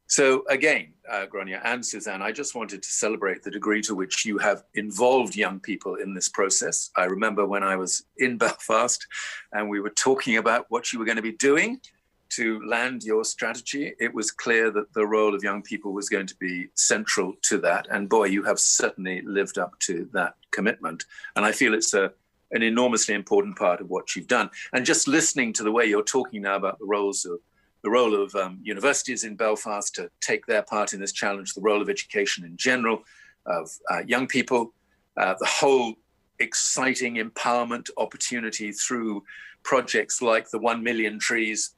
Speaker 4: So again, Grania and Suzanne, I just wanted to celebrate the degree to which you have involved young people in this process. I remember when I was in Belfast and we were talking about what you were going to be doing to land your strategy, it was clear that the role of young people was going to be central to that. And boy, you have certainly lived up to that commitment. And I feel it's an enormously important part of what you've done. And just listening to the way you're talking now about the role of universities in Belfast to take their part in this challenge, the role of education in general, of young people, the whole exciting empowerment opportunity through projects like the 1 million trees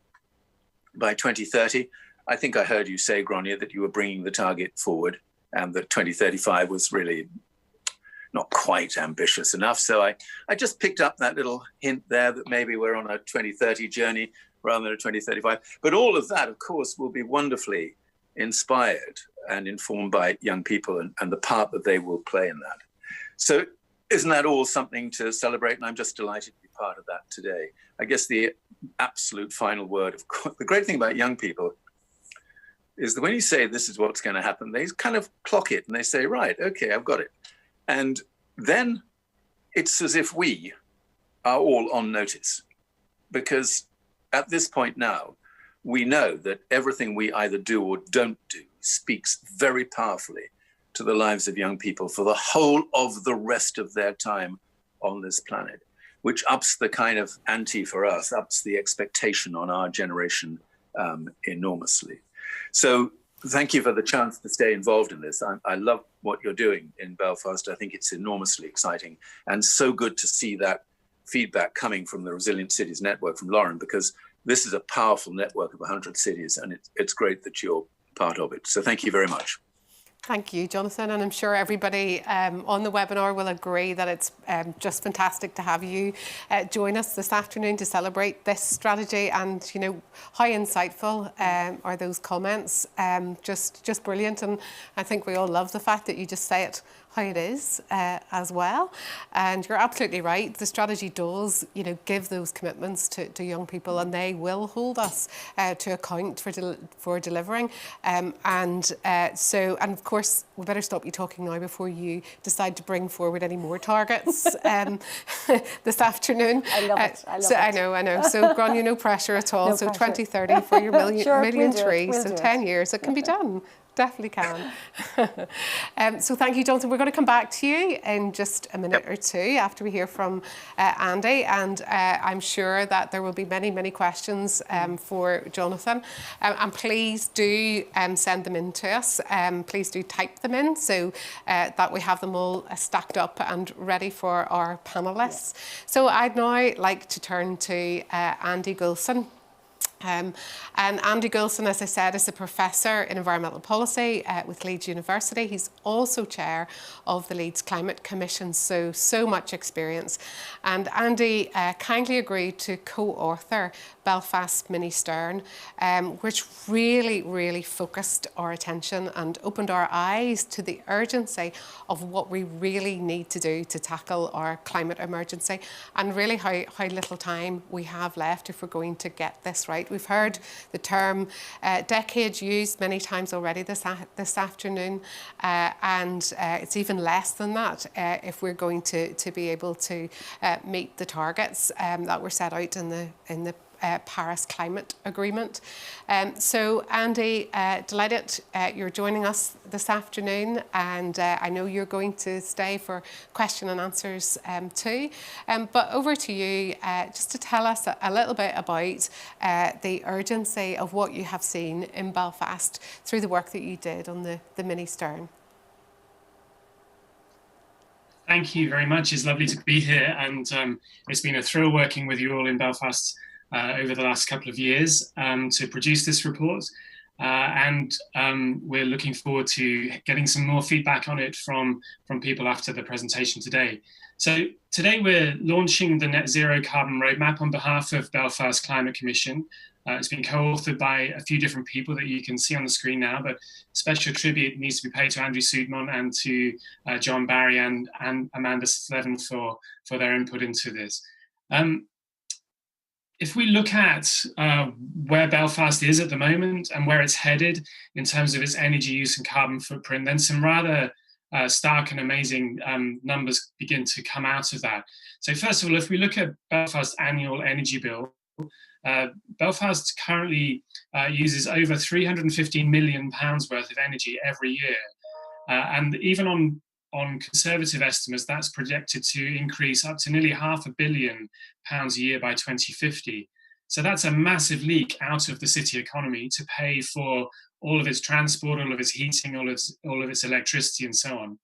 Speaker 4: by 2030. I think I heard you say, Grania, that you were bringing the target forward and that 2035 was really not quite ambitious enough. So I just picked up that little hint there that maybe we're on a 2030 journey rather than a 2035. But all of that, of course, will be wonderfully inspired and informed by young people and the part that they will play in that. So isn't that all something to celebrate? And I'm just delighted to be part of that today. I guess the absolute final word, of course, the great thing about young people is that when you say this is what's going to happen, they kind of clock it and they say, right, okay, I've got it. And then it's as if we are all on notice, because at this point now, we know that everything we either do or don't do speaks very powerfully to the lives of young people for the whole of the rest of their time on this planet, which ups the kind of ante for us, ups the expectation on our generation enormously. So thank you for the chance to stay involved in this. I love what you're doing in Belfast. I think it's enormously exciting and so good to see that feedback coming from the Resilient Cities Network from Lauren, because this is a powerful network of 100 cities and it's great that you're part of it. So thank you very much.
Speaker 1: Thank you, Jonathan, and I'm sure everybody on the webinar will agree that it's just fantastic to have you join us this afternoon to celebrate this strategy. And you know, how insightful are those comments? Just brilliant, and I think we all love the fact that you just say it how it is as well. And you're absolutely right. The strategy does, you know, give those commitments to young people, and they will hold us to account for delivering. And of course, we better stop you talking now before you decide to bring forward any more targets this afternoon.
Speaker 2: I love it.
Speaker 1: I know. So, Grania, no pressure at all.
Speaker 2: No
Speaker 1: so,
Speaker 2: pressure.
Speaker 1: 2030 for your million
Speaker 2: we'll
Speaker 1: trees.
Speaker 2: We'll
Speaker 1: so, 10 years, it can be done. Definitely can. So thank you, Jonathan. We're going to come back to you in just a minute or two after we hear from Andy, and I'm sure that there will be many, many questions for Jonathan. And please do send them in to us. Please do type them in so that we have them all stacked up and ready for our panellists. So I'd now like to turn to Andy Gulson. And Andy Goulson, as I said, is a professor in environmental policy with Leeds University. He's also chair of the Leeds Climate Commission, so much experience. And Andy kindly agreed to co-author Belfast Mini Stern, which really focused our attention and opened our eyes to the urgency of what we really need to do to tackle our climate emergency, and really how little time we have left if we're going to get this right. We've heard the term decade used many times already this afternoon, and it's even less than that if we're going to be able to meet the targets that were set out in the Paris Climate Agreement. So Andy, delighted you're joining us this afternoon, and I know you're going to stay for question and answers too. But over to you just to tell us a little bit about the urgency of what you have seen in Belfast through the work that you did on the Mini Stern.
Speaker 5: Thank you very much. It's lovely to be here, and it's been a thrill working with you all in Belfast over the last couple of years to produce this report. And we're looking forward to getting some more feedback on it from people after the presentation today. So today we're launching the Net Zero Carbon Roadmap on behalf of Belfast Climate Commission. It's been co-authored by a few different people that you can see on the screen now, but special tribute needs to be paid to Andrew Soodmont and to John Barry and Amanda Slevin for their input into this. If we look at where Belfast is at the moment and where it's headed in terms of its energy use and carbon footprint, then some rather stark and amazing numbers begin to come out of that. So first of all, if we look at Belfast's annual energy bill, Belfast currently uses over £315 million worth of energy every year. And even on conservative estimates, that's projected to increase up to nearly £500 million a year by 2050. So that's a massive leak out of the city economy to pay for all of its transport, all of its heating, all of its electricity, and so on.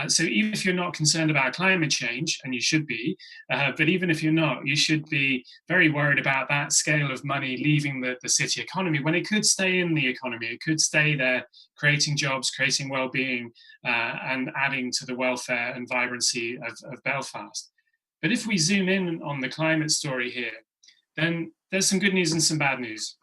Speaker 5: So even if you're not concerned about climate change, and you should be, but even if you're not, you should be very worried about that scale of money leaving the city economy when it could stay in the economy. It could stay there, creating jobs, creating well-being, and adding to the welfare and vibrancy of Belfast. But if we zoom in on the climate story here, then there's some good news and some bad news.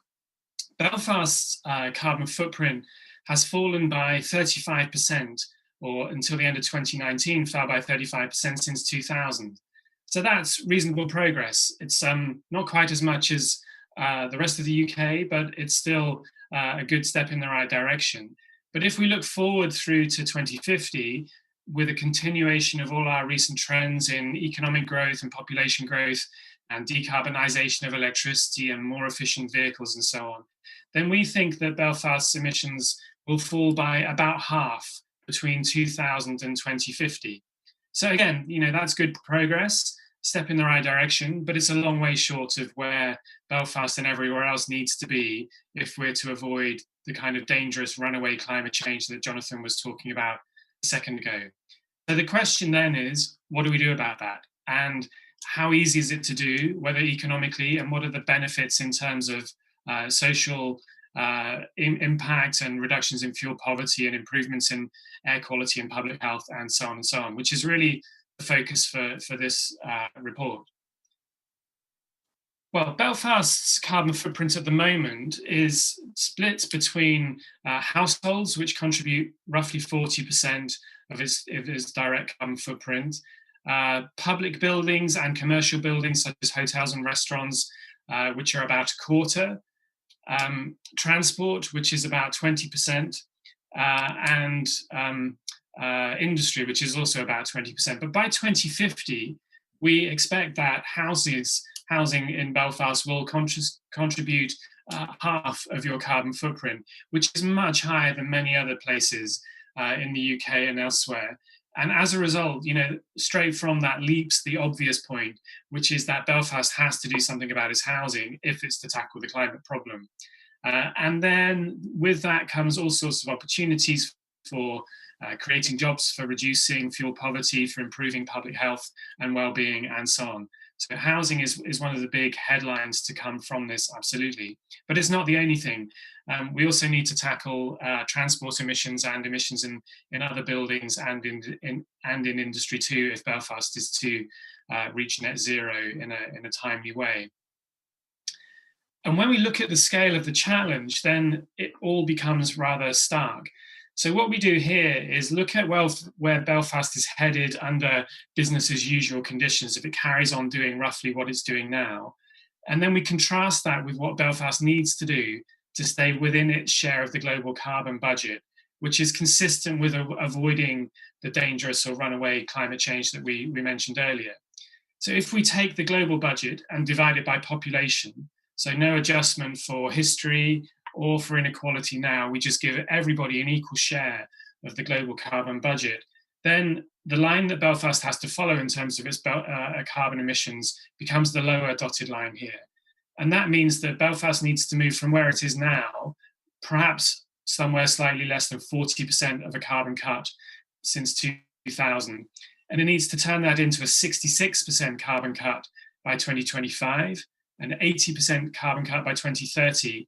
Speaker 5: Belfast's carbon footprint has fallen by 35%, or until the end of 2019, fell by 35% since 2000. So that's reasonable progress. It's not quite as much as the rest of the UK, but it's still a good step in the right direction. But if we look forward through to 2050, with a continuation of all our recent trends in economic growth and population growth and decarbonisation of electricity and more efficient vehicles and so on, then we think that Belfast's emissions will fall by about half between 2000 and 2050. So again, that's good progress, step in the right direction, but it's a long way short of where Belfast and everywhere else needs to be if we're to avoid the kind of dangerous runaway climate change that Jonathan was talking about a second ago. So the question then is, what do we do about that? And how easy is it to do, whether economically, and what are the benefits in terms of social impact and reductions in fuel poverty and improvements in air quality and public health and so on, which is really the focus for this report. Well, Belfast's carbon footprint at the moment is split between households, which contribute roughly 40% of its direct carbon footprint, public buildings and commercial buildings such as hotels and restaurants, which are about a quarter, transport, which is about 20%, and industry, which is also about 20%. But by 2050, we expect that housing in Belfast will contribute half of your carbon footprint, which is much higher than many other places in the UK and elsewhere. And as a result, straight from that leaps the obvious point, which is that Belfast has to do something about its housing if it's to tackle the climate problem. And then with that comes all sorts of opportunities for creating jobs, for reducing fuel poverty, for improving public health and well-being, and so on. So housing is one of the big headlines to come from this, absolutely. But it's not the only thing. We also need to tackle transport emissions and emissions in other buildings and in industry too, if Belfast is to reach net zero in a timely way. And when we look at the scale of the challenge, then it all becomes rather stark. So what we do here is look at where Belfast is headed under business as usual conditions, if it carries on doing roughly what it's doing now. And then we contrast that with what Belfast needs to do to stay within its share of the global carbon budget, which is consistent with avoiding the dangerous or runaway climate change that we mentioned earlier. So if we take the global budget and divide it by population, so no adjustment for history or for inequality now, we just give everybody an equal share of the global carbon budget, then the line that Belfast has to follow in terms of its carbon emissions becomes the lower dotted line here. And that means that Belfast needs to move from where it is now, perhaps somewhere slightly less than 40% of a carbon cut since 2000. And it needs to turn that into a 66% carbon cut by 2025, an 80% carbon cut by 2030.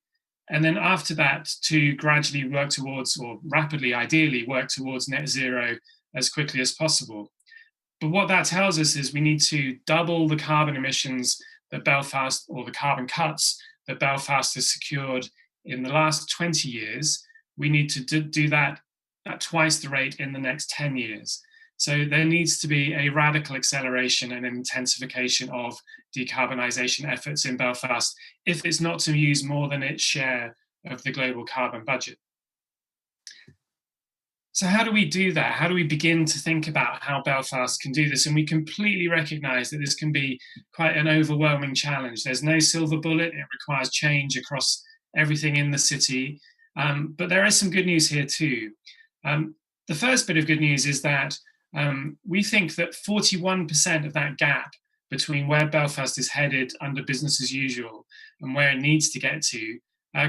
Speaker 5: And then after that, to gradually work towards, or rapidly, ideally, work towards net zero as quickly as possible. But what that tells us is we need to double the carbon emissions that Belfast, or the carbon cuts that Belfast has secured in the last 20 years. We need to do that at twice the rate in the next 10 years. So there needs to be a radical acceleration and intensification of decarbonisation efforts in Belfast if it's not to use more than its share of the global carbon budget. So how do we do that? How do we begin to think about how Belfast can do this? And we completely recognise that this can be quite an overwhelming challenge. There's no silver bullet. It requires change across everything in the city. But there is some good news here too. The first bit of good news is that we think that 41% of that gap between where Belfast is headed under business as usual and where it needs to get to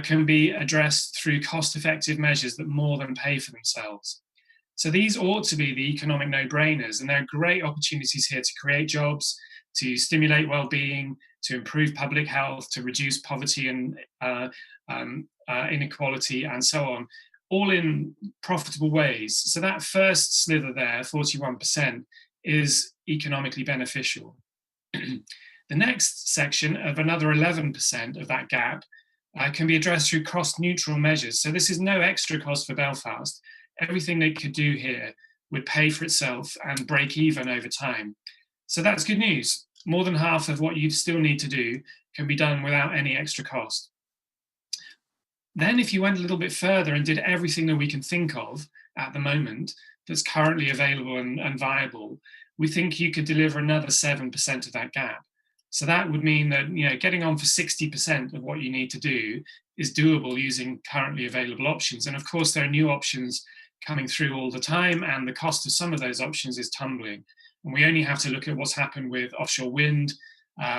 Speaker 5: can be addressed through cost-effective measures that more than pay for themselves. So these ought to be the economic no-brainers, and there are great opportunities here to create jobs, to stimulate well-being, to improve public health, to reduce poverty and inequality, and so on, all in profitable ways. So that first slither there, 41%, is economically beneficial. The next section of another 11% of that gap can be addressed through cost-neutral measures. So this is no extra cost for Belfast. Everything they could do here would pay for itself and break even over time. So that's good news. More than half of what you still need to do can be done without any extra cost. Then if you went a little bit further and did everything that we can think of at the moment that's currently available and viable, we think you could deliver another 7% of that gap. So that would mean that, you know, getting on for 60% of what you need to do is doable using currently available options. And of course, there are new options coming through all the time, and the cost of some of those options is tumbling. And we only have to look at what's happened with offshore wind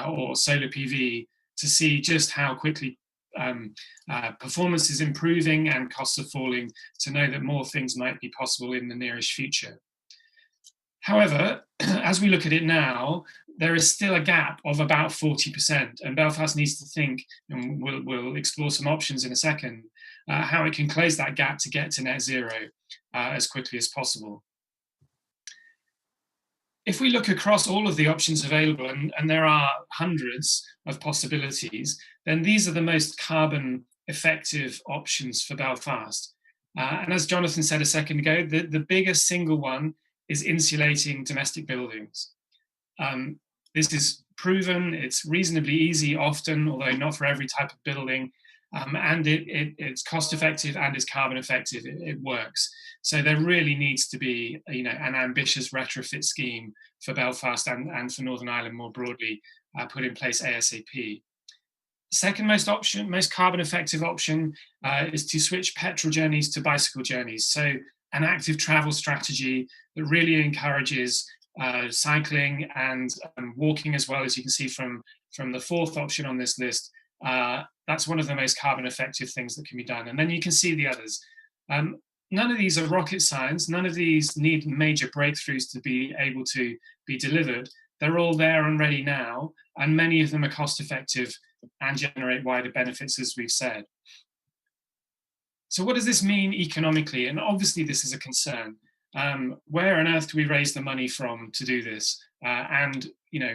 Speaker 5: or solar PV to see just how quickly performance is improving and costs are falling, to know that more things might be possible in the nearest future. However, as we look at it now, there is still a gap of about 40%, and Belfast needs to think, and we'll explore some options in a second, how it can close that gap to get to net zero as quickly as possible. If we look across all of the options available, and there are hundreds of possibilities, then these are the most carbon effective options for Belfast. And as Jonathan said a second ago, the biggest single one is insulating domestic buildings. This is proven, it's reasonably easy often, although not for every type of building, and it's cost effective and it's carbon effective, it works. So there really needs to be, you know, an ambitious retrofit scheme for Belfast and for Northern Ireland more broadly put in place ASAP. Second most carbon effective option is to switch petrol journeys to bicycle journeys. So an active travel strategy that really encourages cycling and walking as well, as you can see from the fourth option on this list. That's one of the most carbon effective things that can be done. And then you can see the others. None of these are rocket science. None of these need major breakthroughs to be able to be delivered, They're all there and ready now, and many of them are cost effective and generate wider benefits, as we've said. So what does this mean economically? And obviously this is a concern. Where on earth do we raise the money from to do this? And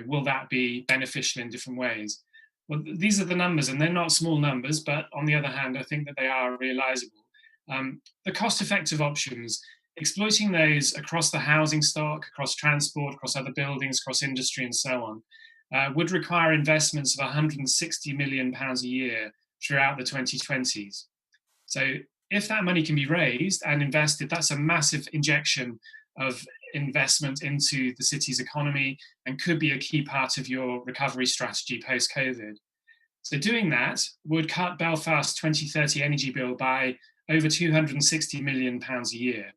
Speaker 5: will that be beneficial in different ways? Well, these are the numbers, and they're not small numbers, but on the other hand, I think that they are realizable. The cost-effective options, exploiting those across the housing stock, across transport, across other buildings, across industry, and so on, would require investments of £160 million a year throughout the 2020s. So if that money can be raised and invested, that's a massive injection of investment into the city's economy and could be a key part of your recovery strategy post-COVID. So doing that would cut Belfast's 2030 energy bill by over £260 million a year.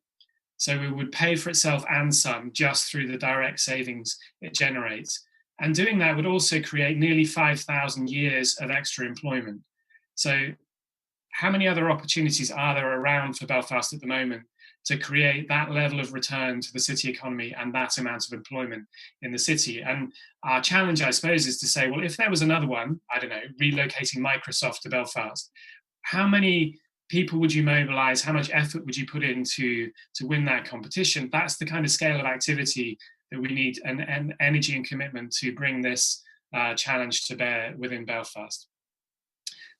Speaker 5: So it would pay for itself and some just through the direct savings it generates. And doing that would also create nearly 5,000 years of extra employment. So how many other opportunities are there around for Belfast at the moment to create that level of return to the city economy and that amount of employment in the city? And our challenge, I suppose, is to say, well, if there was another one, I don't know, relocating Microsoft to Belfast, how many people would you mobilize? How much effort would you put into to win that competition? That's the kind of scale of activity that we need, and energy and commitment to bring this challenge to bear within Belfast.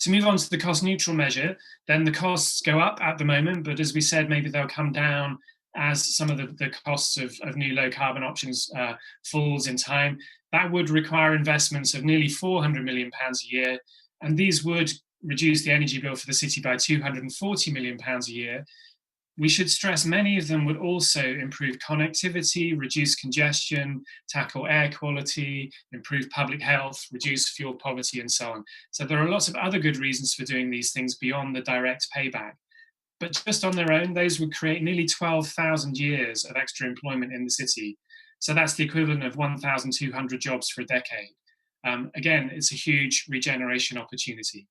Speaker 5: To move on to the cost neutral measure, then the costs go up at the moment, but as we said, maybe they'll come down as some of the costs of new low carbon options falls in time. That would require investments of nearly £400 million a year, and these would reduce the energy bill for the city by £240 million a year. We should stress many of them would also improve connectivity, reduce congestion, tackle air quality, improve public health, reduce fuel poverty, and so on. So there are lots of other good reasons for doing these things beyond the direct payback. But just on their own, those would create nearly 12,000 years of extra employment in the city. So that's the equivalent of 1,200 jobs for a decade. Again, it's a huge regeneration opportunity.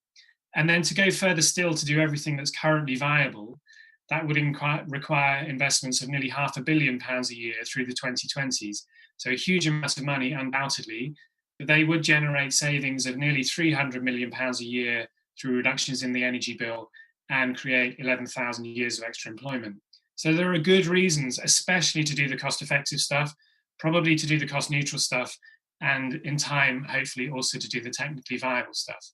Speaker 5: And then to go further still, to do everything that's currently viable, that would require investments of nearly £500 million a year through the 2020s. So a huge amount of money, undoubtedly, but they would generate savings of nearly £300 million a year through reductions in the energy bill and create 11,000 years of extra employment. So there are good reasons, especially to do the cost-effective stuff, probably to do the cost-neutral stuff, and in time, hopefully also to do the technically viable stuff.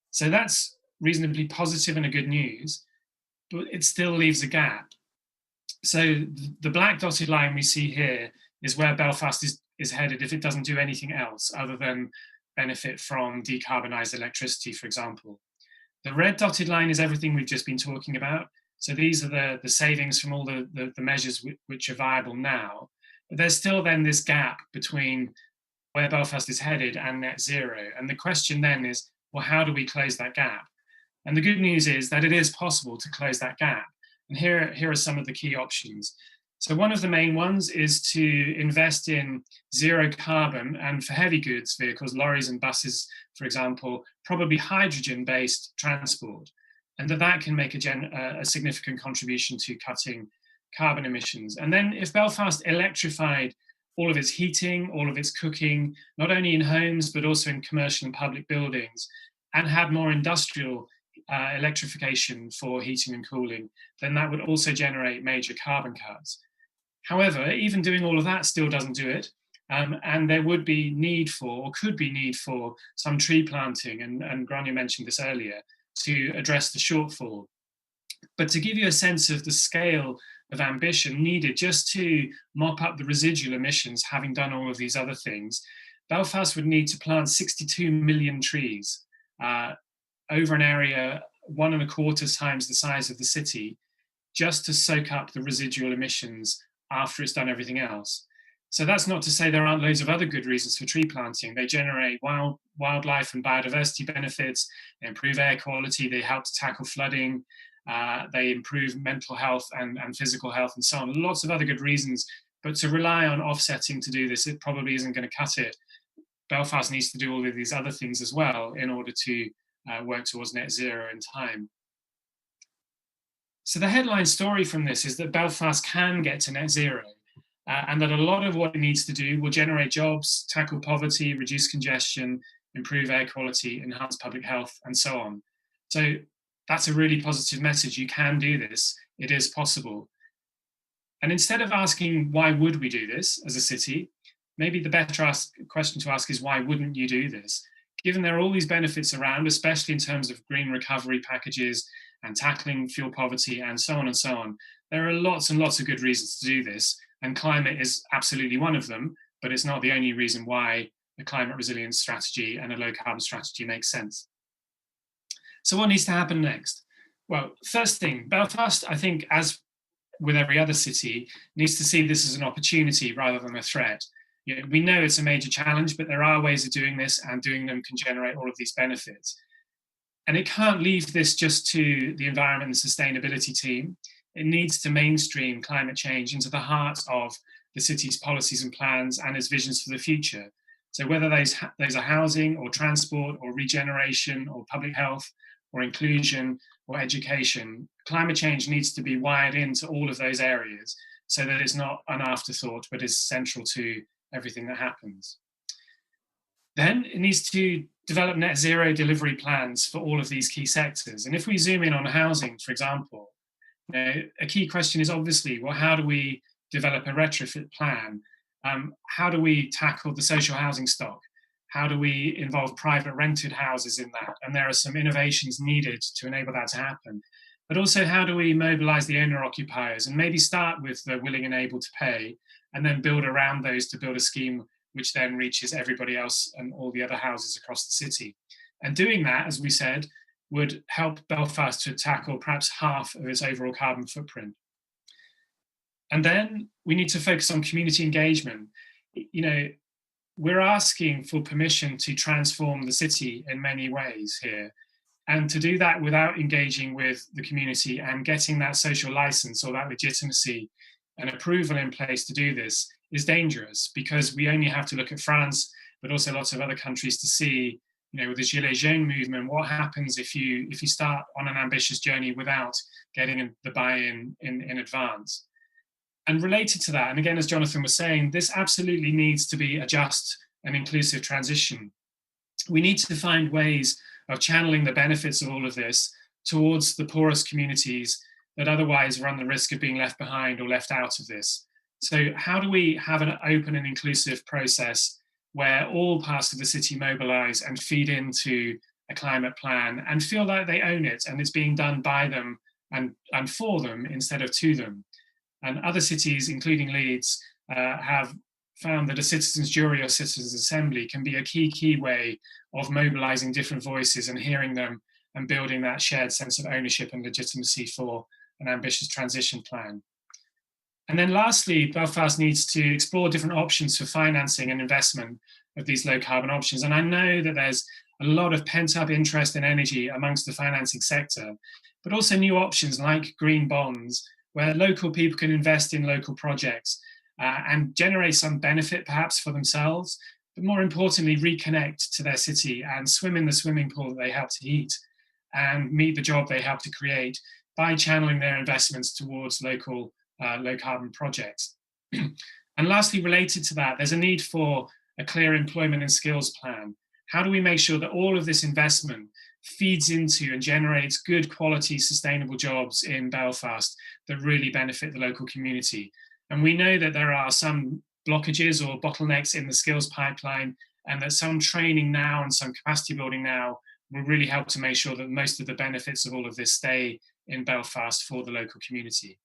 Speaker 5: So that's reasonably positive and a good news, but it still leaves a gap. So the black dotted line we see here is where Belfast is headed if it doesn't do anything else other than benefit from decarbonised electricity, for example. The red dotted line is everything we've just been talking about. So these are the savings from all the measures which are viable now. But there's still then this gap between where Belfast is headed and net zero. And the question then is, well, how do we close that gap? And the good news is that it is possible to close that gap. And here are some of the key options. So one of the main ones is to invest in zero carbon, and for heavy goods vehicles, lorries and buses, for example, probably hydrogen-based transport. And that can make a significant contribution to cutting carbon emissions. And then if Belfast electrified all of its heating, all of its cooking, not only in homes, but also in commercial and public buildings, and had more industrial electrification for heating and cooling, then that would also generate major carbon cuts. However, even doing all of that still doesn't do it. And there would be need for, or could be need for, some tree planting, and Grania mentioned this earlier, to address the shortfall. But to give you a sense of the scale of ambition needed just to mop up the residual emissions, having done all of these other things, Belfast would need to plant 62 million trees over an area 1.25 times the size of the city, just to soak up the residual emissions after it's done everything else. So that's not to say there aren't loads of other good reasons for tree planting. They generate wildlife and biodiversity benefits, they improve air quality, they help to tackle flooding, they improve mental health and physical health and so on. Lots of other good reasons, but to rely on offsetting to do this, it probably isn't going to cut it. Belfast needs to do all of these other things as well in order to work towards net zero in time. So the headline story from this is that Belfast can get to net zero. and that a lot of what it needs to do will generate jobs, tackle poverty, reduce congestion, improve air quality, enhance public health, and so on. So that's a really positive message. You can do this. It is possible. And instead of asking, why would we do this as a city, maybe the better question to ask is, why wouldn't you do this? Given there are all these benefits around, especially in terms of green recovery packages and tackling fuel poverty and so on, there are lots and lots of good reasons to do this. And climate is absolutely one of them, but it's not the only reason why a climate resilience strategy and a low carbon strategy makes sense. So what needs to happen next? Well, first thing, Belfast, I think, as with every other city, needs to see this as an opportunity rather than a threat. You know, we know it's a major challenge, but there are ways of doing this, and doing them can generate all of these benefits. And it can't leave this just to the environment and sustainability team. It needs to mainstream climate change into the heart of the city's policies and plans and its visions for the future. So whether those are housing or transport or regeneration or public health or inclusion or education, climate change needs to be wired into all of those areas so that it's not an afterthought, but is central to everything that happens. Then it needs to develop net zero delivery plans for all of these key sectors. And if we zoom in on housing, for example, you know, a key question is obviously, well, how do we develop a retrofit plan? How do we tackle the social housing stock? How do we involve private rented houses in that? And there are some innovations needed to enable that to happen. But also, how do we mobilize the owner occupiers and maybe start with the willing and able to pay, and then build around those to build a scheme which then reaches everybody else and all the other houses across the city. And doing that, as we said, would help Belfast to tackle perhaps half of its overall carbon footprint. And then we need to focus on community engagement. You know, we're asking for permission to transform the city in many ways here. And to do that without engaging with the community and getting that social license or that legitimacy and approval in place to do this is dangerous, because we only have to look at France, but also lots of other countries to see, you know, with the Gilets Jaunes movement, what happens if you start on an ambitious journey without getting the buy-in in advance. And related to that, and again, as Jonathan was saying, this absolutely needs to be a just and inclusive transition. We need to find ways of channeling the benefits of all of this towards the poorest communities that otherwise run the risk of being left behind or left out of this. So how do we have an open and inclusive process where all parts of the city mobilize and feed into a climate plan and feel like they own it and it's being done by them and for them instead of to them? And other cities, including Leeds, have found that a citizens' jury or citizens' assembly can be a key way of mobilizing different voices and hearing them and building that shared sense of ownership and legitimacy for an ambitious transition plan. And then lastly, Belfast needs to explore different options for financing and investment of these low carbon options. And I know that there's a lot of pent up interest in energy amongst the financing sector, but also new options like green bonds, where local people can invest in local projects and generate some benefit perhaps for themselves, but more importantly, reconnect to their city and swim in the swimming pool that they help to heat and meet the job they help to create by channeling their investments towards local low carbon projects. And lastly, related to that, there's a need for a clear employment and skills plan. How do we make sure that all of this investment feeds into and generates good quality, sustainable jobs in Belfast that really benefit the local community? And we know that there are some blockages or bottlenecks in the skills pipeline, and that some training now and some capacity building now will really help to make sure that most of the benefits of all of this stay in Belfast for the local community.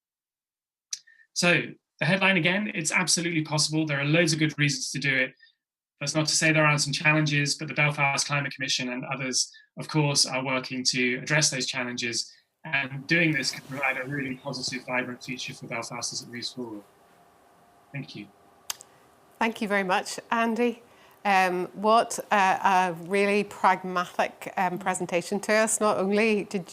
Speaker 5: So the headline again, it's absolutely possible. There are loads of good reasons to do it. That's not to say there aren't some challenges, but the Belfast Climate Commission and others, of course, are working to address those challenges. And doing this can provide a really positive, vibrant future for Belfast as it moves forward. Thank you. Thank
Speaker 1: you very much, Andy. What a really pragmatic presentation to us. Not only did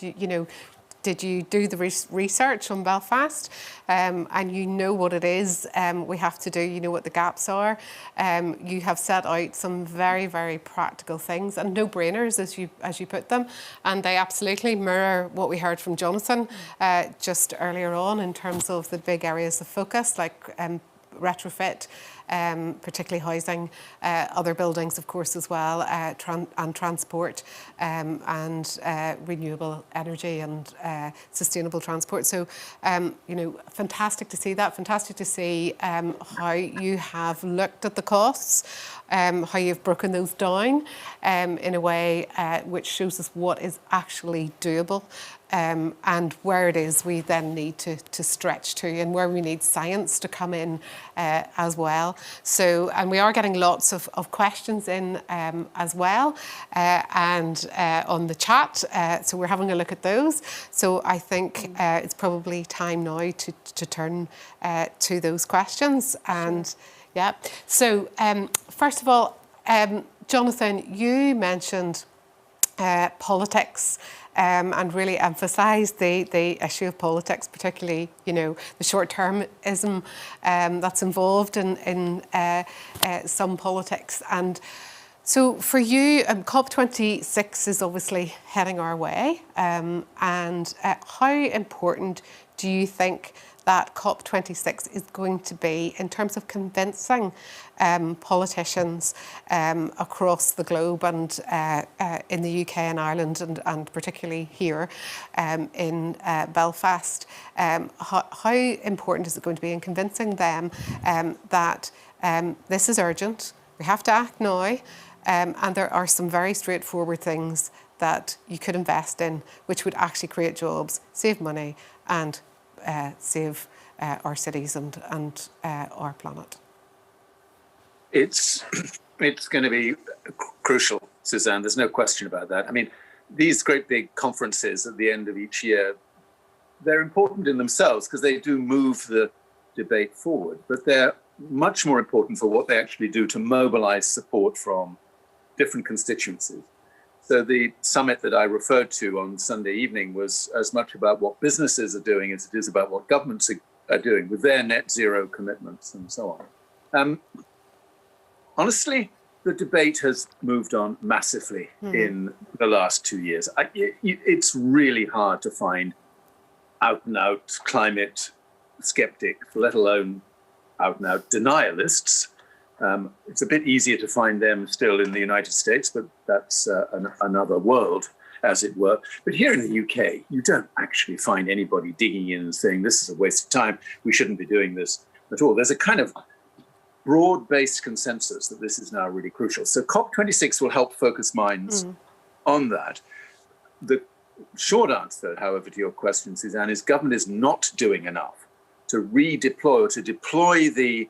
Speaker 1: did you do the research on Belfast and you know what it is we have to do, you know what the gaps are. You have set out some very, very practical things and no-brainers as you put them, and they absolutely mirror what we heard from Jonathan just earlier on in terms of the big areas of focus, like retrofit, particularly housing, other buildings, of course, as well, and transport, and renewable energy and sustainable transport. So, fantastic to see that. Fantastic to see how you have looked at the costs, how you've broken those down in a way which shows us what is actually doable. And where it is we then need to stretch to, and where we need science to come in as well. So, and we are getting lots of questions in as well, and on the chat, so we're having a look at those. So I think it's probably time now to turn to those questions. And yeah, so first of all, Jonathan, you mentioned politics, and really emphasised the issue of politics, particularly, the short-termism that's involved in some politics. And so for you, COP26 is obviously heading our way. And how important do you think that COP26 is going to be in terms of convincing politicians across the globe and in the UK and Ireland, and particularly here in Belfast? How important is it going to be in convincing them that this is urgent, we have to act now, and there are some very straightforward things that you could invest in which would actually create jobs, save money, and save our cities and our planet?
Speaker 4: It's going to be crucial, Suzanne. There's no question about that. I mean, these great big conferences at the end of each year, they're important in themselves because they do move the debate forward, but they're much more important for what they actually do to mobilize support from different constituencies. So the summit that I referred to on Sunday evening was as much about what businesses are doing as it is about what governments are doing with their net zero commitments and so on. Honestly, the debate has moved on massively in the last 2 years. It's really hard to find out-and-out climate skeptics, let alone out-and-out denialists. It's a bit easier to find them still in the United States, but that's another world, as it were. But here in the UK, you don't actually find anybody digging in and saying, this is a waste of time, we shouldn't be doing this at all. There's a kind of broad-based consensus that this is now really crucial. So COP26 will help focus minds on that. The short answer, however, to your question, Suzanne, is government is not doing enough to redeploy or to deploy the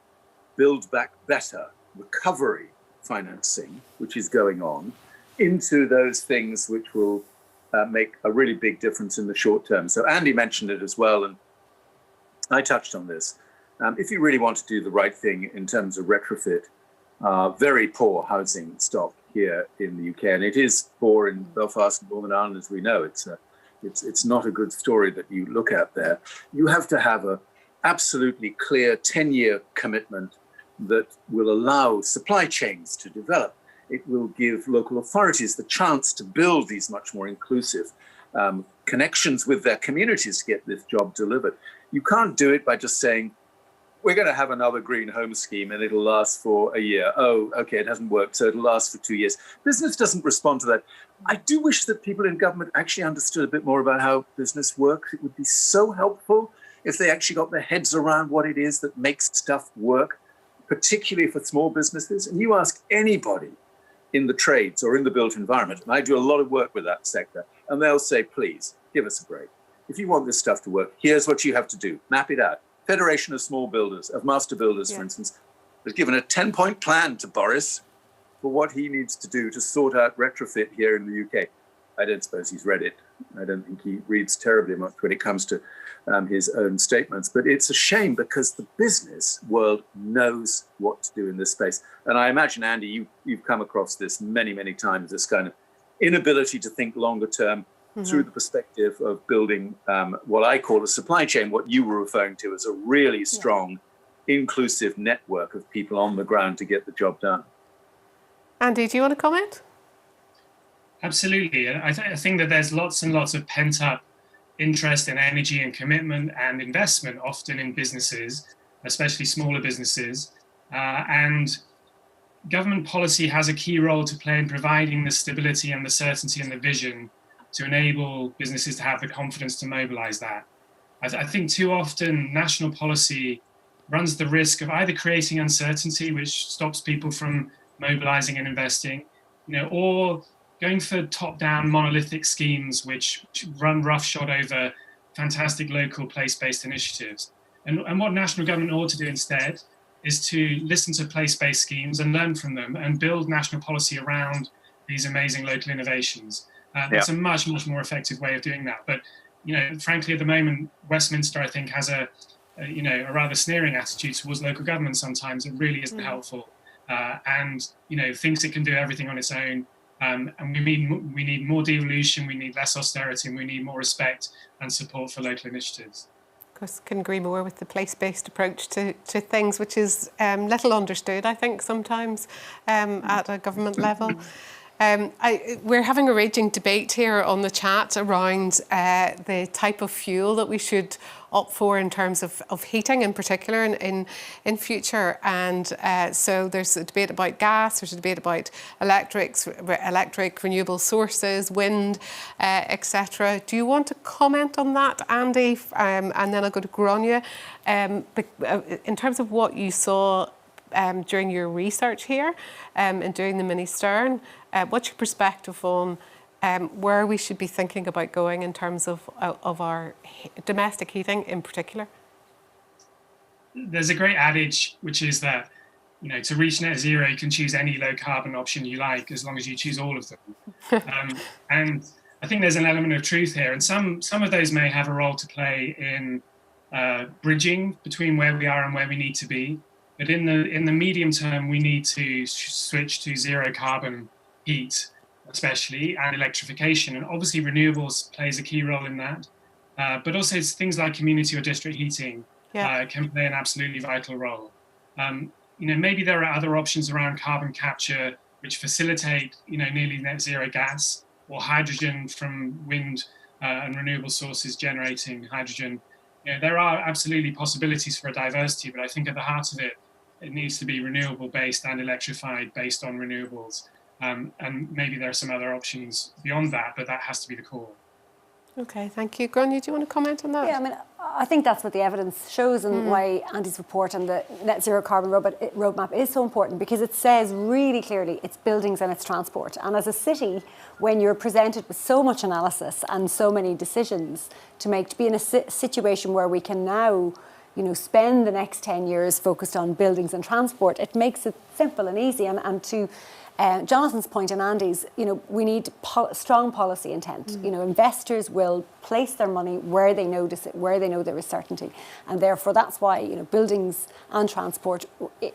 Speaker 4: Build Back Better recovery financing, which is going on, into those things which will make a really big difference in the short term. So Andy mentioned it as well, and I touched on this. If you really want to do the right thing in terms of retrofit, very poor housing stock here in the UK, and it is poor in Belfast and Northern Ireland, as we know. It's not a good story that you look at there. You have to have a absolutely clear 10-year commitment that will allow supply chains to develop. It will give local authorities the chance to build these much more inclusive connections with their communities to get this job delivered. You can't do it by just saying, we're going to have another green home scheme and it'll last for a year. Oh, okay, it hasn't worked, so it'll last for 2 years. Business doesn't respond to that. I do wish that people in government actually understood a bit more about how business works. It would be so helpful if they actually got their heads around what it is that makes stuff work, particularly for small businesses. And you ask anybody in the trades or in the built environment, and I do a lot of work with that sector, and they'll say, please, give us a break. If you want this stuff to work, here's what you have to do. Map it out. Federation of Small Builders, of Master Builders, for instance, has given a 10-point plan to Boris for what he needs to do to sort out retrofit here in the UK. I don't suppose he's read it. I don't think he reads terribly much when it comes to his own statements. But it's a shame because the business world knows what to do in this space. And I imagine, Andy, you've come across this many, many times, this kind of inability to think longer term through the perspective of building what I call a supply chain, what you were referring to as a really strong, inclusive network of people on the ground to get the job done.
Speaker 1: Andy, do you want to comment?
Speaker 5: Absolutely. I think that there's lots and lots of pent-up interest in energy and commitment and investment often in businesses. especially smaller businesses. And government policy has a key role to play in providing the stability and the certainty and the vision to enable businesses to have the confidence to mobilize that. I think too often national policy runs the risk of either creating uncertainty, which stops people from mobilizing and investing, or going for top-down monolithic schemes which run roughshod over fantastic local place-based initiatives. And what national government ought to do instead is to listen to place-based schemes and learn from them and build national policy around these amazing local innovations. That's a much, much more effective way of doing that. But frankly, at the moment, Westminster, I think, has a rather sneering attitude towards local government sometimes. It really isn't helpful, and thinks it can do everything on its own. And we need more devolution, we need less austerity, and we need more respect and support for local initiatives.
Speaker 1: Of course, couldn't agree more with the place-based approach to things, which is little understood, I think, sometimes at a government level. We're having a raging debate here on the chat around the type of fuel that we should opt for in terms of heating in particular in future. And so there's a debate about gas, there's a debate about electric renewable sources, wind, etc. Do you want to comment on that, Andy? And then I'll go to Gráinne. In terms of what you saw during your research here in doing the mini Stern, what's your perspective on where we should be thinking about going in terms of our domestic heating in particular?
Speaker 5: There's a great adage, which is that, to reach net zero, you can choose any low carbon option you like, as long as you choose all of them. And I think there's an element of truth here. And some of those may have a role to play in bridging between where we are and where we need to be. But in the medium term, we need to switch to zero carbon heat, especially, and electrification. And obviously renewables plays a key role in that. But also things like community or district heating can play an absolutely vital role. Maybe there are other options around carbon capture which facilitate, nearly net zero gas, or hydrogen from wind and renewable sources generating hydrogen. There are absolutely possibilities for a diversity, but I think at the heart of it, it needs to be renewable based and electrified based on renewables. And maybe there are some other options beyond that, but that has to be the core.
Speaker 1: Okay, thank you. Gráinne, do you want to comment on that?
Speaker 2: Yeah, I think that's what the evidence shows, and why Andy's report and the net zero carbon roadmap is so important, because it says really clearly it's buildings and it's transport. And as a city, when you're presented with so much analysis and so many decisions to make, to be in a situation where we can now spend the next 10 years focused on buildings and transport, it makes it simple and easy. And to Jonathan's point and Andy's, we need strong policy intent. Investors will place their money where they know there is certainty, and therefore that's why buildings and transport.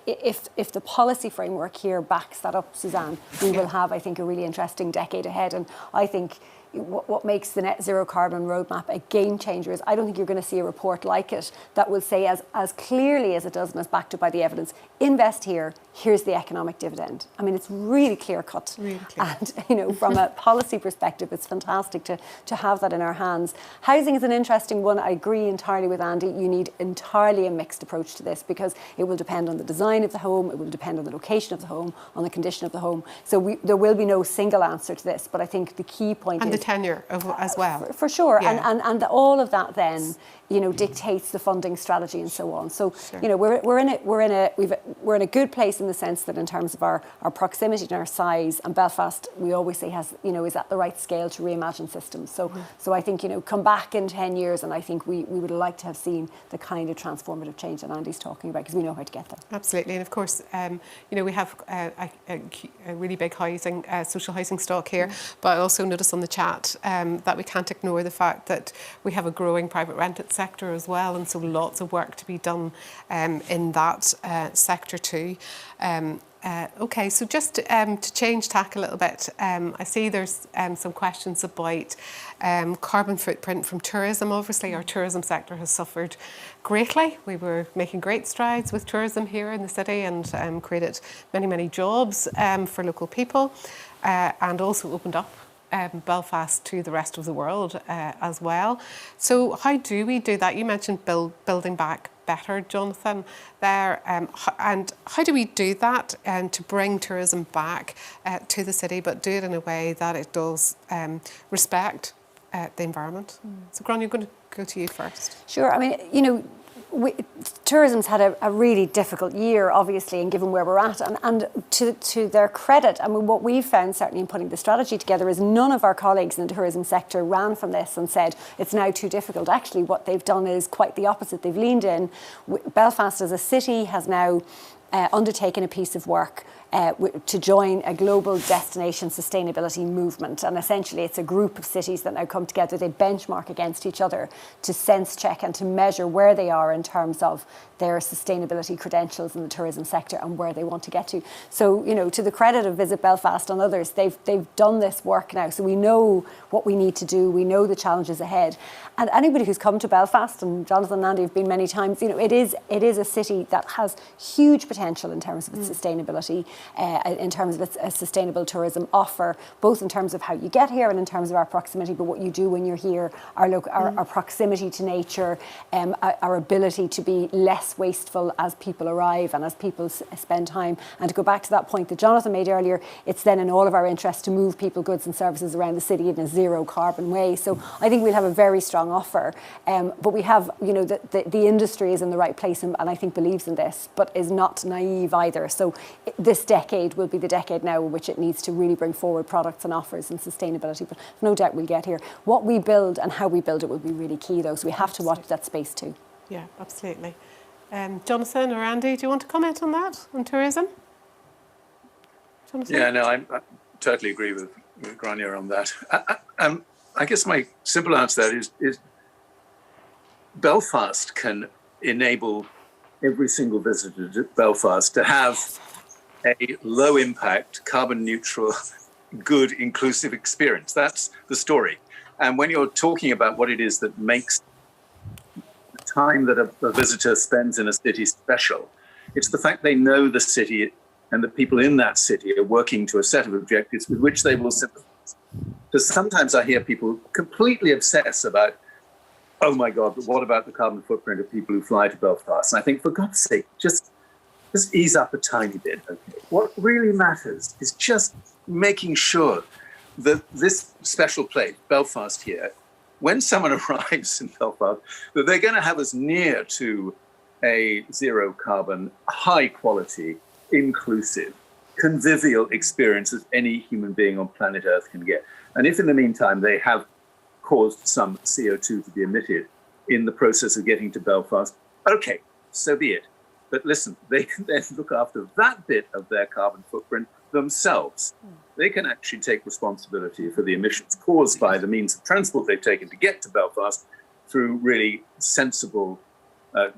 Speaker 2: If the policy framework here backs that up, Suzanne, we will have, I think, a really interesting decade ahead. And I think what makes the net zero carbon roadmap a game changer is I don't think you're going to see a report like it that will say as clearly as it does and as backed up by the evidence, invest here, here's the economic dividend. It's really clear cut.
Speaker 1: Really clear.
Speaker 2: And from a policy perspective, it's fantastic to have that in our hands. Housing is an interesting one. I agree entirely with Andy. You need entirely a mixed approach to this, because it will depend on the design of the home, it will depend on the location of the home, on the condition of the home. So there will be no single answer to this, but I think the key point is
Speaker 1: tenure as well.
Speaker 2: For sure.
Speaker 1: Yeah.
Speaker 2: And all of that then, dictates the funding strategy and so on. So,
Speaker 1: sure.
Speaker 2: we're in a good place in the sense that in terms of our proximity and our size, and Belfast, we always say is at the right scale to reimagine systems. So I think, come back in 10 years, and I think we would like to have seen the kind of transformative change that Andy's talking about, because we know how to get there.
Speaker 1: Absolutely. And of course, we have a really big social housing stock here, but I also noticed on the chat that we can't ignore the fact that we have a growing private rented sector as well, and so lots of work to be done in that sector too. Okay, so just to change tack a little bit, I see there's some questions about carbon footprint from tourism. Obviously, our tourism sector has suffered greatly. We were making great strides with tourism here in the city, and created many, many jobs for local people, and also opened up Belfast to the rest of the world as well. So how do we do that? You mentioned building back better, Jonathan, there. And how do we do that to bring tourism back to the city, but do it in a way that it does respect the environment? So, Gráinne, I'm going to go to you first.
Speaker 2: Sure. I mean, you know, tourism's had a really difficult year, obviously, and given where we're at, and to their credit, I mean, what we've found certainly in putting the strategy together is none of our colleagues in the tourism sector ran from this and said it's now too difficult. Actually, what they've done is quite the opposite. They've leaned in. Belfast as a city has now undertaken a piece of work to join a global destination sustainability movement. And essentially it's a group of cities that now come together. They benchmark against each other to sense check and to measure where they are in terms of their sustainability credentials in the tourism sector and where they want to get to. So, you know, to the credit of Visit Belfast and others, they've done this work now. So we know what we need to do. We know the challenges ahead. And anybody who's come to Belfast, and Jonathan and Andy have been many times, you know, it is a city that has huge potential in terms of its sustainability, in terms of its sustainable tourism offer, both in terms of how you get here and in terms of our proximity, but what you do when you're here, our proximity to nature, our ability to be less wasteful as people arrive and as people spend time. And to go back to that point that Jonathan made earlier, it's then in all of our interest to move people, goods and services around the city in a zero carbon way. So I think we'll have a very strong offer, but we have, you know, the industry is in the right place and I think believes in this, but is not naive either. So this decade will be the decade now in which it needs to really bring forward products and offers and sustainability, but no doubt we'll get here. What we build and how we build it will be really key though, so we have to watch that space too.
Speaker 1: Yeah, absolutely. Jonathan or Andy, do you want to comment on that, on tourism? Jonathan?
Speaker 4: Yeah, no, I totally agree with Gráinne on that. I guess my simple answer to that is Belfast can enable every single visitor to Belfast to have a low impact, carbon neutral, good, inclusive experience. That's the story. And when you're talking about what it is that makes the time that a visitor spends in a city special, it's the fact they know the city and the people in that city are working to a set of objectives with which they will sympathize. Because sometimes I hear people completely obsess about, oh my God, but what about the carbon footprint of people who fly to Belfast? And I think, for God's sake, just ease up a tiny bit. Okay? What really matters is just making sure that this special place, Belfast here, when someone arrives in Belfast, that they're going to have as near to a zero carbon, high quality, inclusive, convivial experience as any human being on planet Earth can get. And if in the meantime they have caused some CO2 to be emitted in the process of getting to Belfast, okay, so be it. But listen, they can then look after that bit of their carbon footprint themselves. They can actually take responsibility for the emissions caused by the means of transport they've taken to get to Belfast through really sensible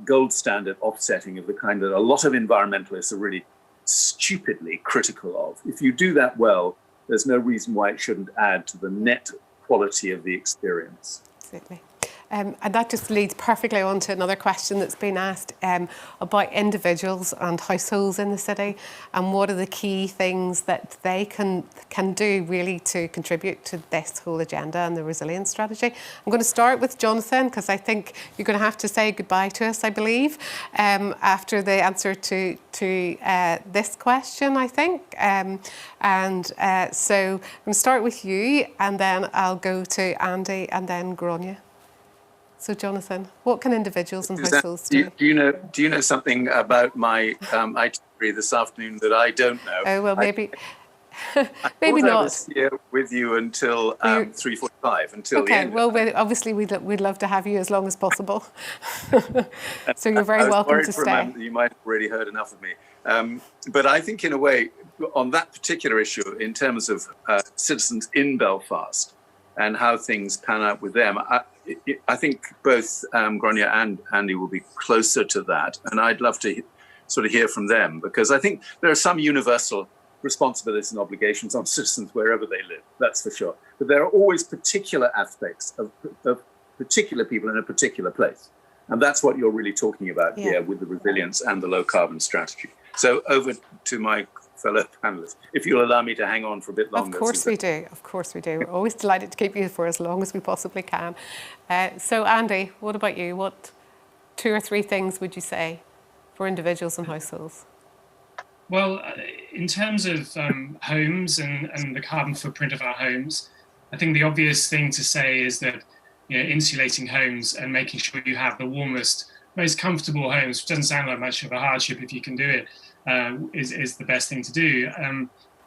Speaker 4: gold standard offsetting of the kind that a lot of environmentalists are really stupidly critical of. If you do that well, there's no reason why it shouldn't add to the net quality of the experience.
Speaker 1: Absolutely. And that just leads perfectly on to another question that's been asked about individuals and households in the city, and what are the key things that they can do really to contribute to this whole agenda and the resilience strategy. I'm going to start with Jonathan, because I think you're going to have to say goodbye to us, I believe, after the answer to this question, I think. So I'm going to start with you, and then I'll go to Andy and then Gráinne. So, Jonathan, what can individuals and households do?
Speaker 4: Do you know something about my itinerary this afternoon that I don't know?
Speaker 1: Oh well, maybe
Speaker 4: maybe
Speaker 1: not.
Speaker 4: I was here with you until 3:45 until the end.
Speaker 1: Well, obviously we'd love to have you as long as possible. So you're very welcome to stay.
Speaker 4: You might have already heard enough of me, but I think in a way on that particular issue, in terms of citizens in Belfast and how things pan out with them, I think both Gráinne and Andy will be closer to that, and I'd love to sort of hear from them, because I think there are some universal responsibilities and obligations on citizens wherever they live, that's for sure. But there are always particular aspects of particular people in a particular place, and that's what you're really talking about here with the resilience and the low carbon strategy. So over to my fellow panelists. If you'll allow me to hang on for a bit longer.
Speaker 1: Of course we do. Of course we do. We're always delighted to keep you for as long as we possibly can. So Andy, what about you? What 2 or 3 things would you say for individuals and households?
Speaker 5: Well, in terms of homes and the carbon footprint of our homes, I think the obvious thing to say is that insulating homes and making sure you have the warmest, most comfortable homes, which doesn't sound like much of a hardship if you can do it, is the best thing to do.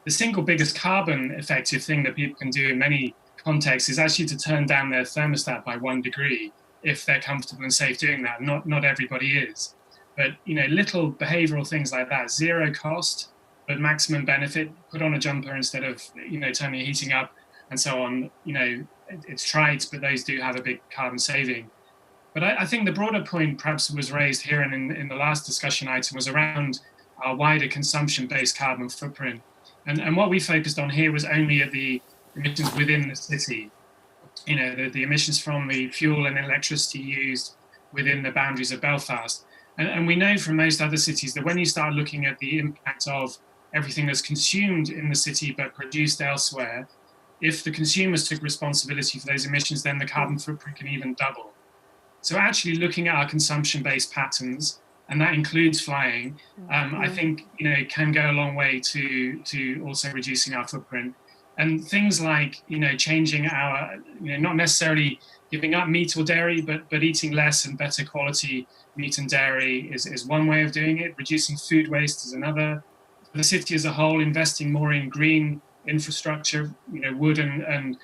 Speaker 5: The single biggest carbon effective thing that people can do in many contexts is actually to turn down their thermostat by 1 degree if they're comfortable and safe doing that. Not everybody is. But little behavioural things like that, 0 cost, but maximum benefit. Put on a jumper instead of turning your heating up and so on. It's trite, but those do have a big carbon saving. But I think the broader point perhaps was raised here and in the last discussion item was around our wider consumption-based carbon footprint. And what we focused on here was only at the emissions within the city. The emissions from the fuel and electricity used within the boundaries of Belfast. And we know from most other cities that when you start looking at the impact of everything that's consumed in the city but produced elsewhere, if the consumers took responsibility for those emissions, then the carbon footprint can even double. So actually looking at our consumption-based patterns, and that includes flying, I think can go a long way to also reducing our footprint. And things like changing our not necessarily giving up meat or dairy, but eating less and better quality meat and dairy is one way of doing it. Reducing food waste is another. For the city as a whole, investing more in green infrastructure, wood and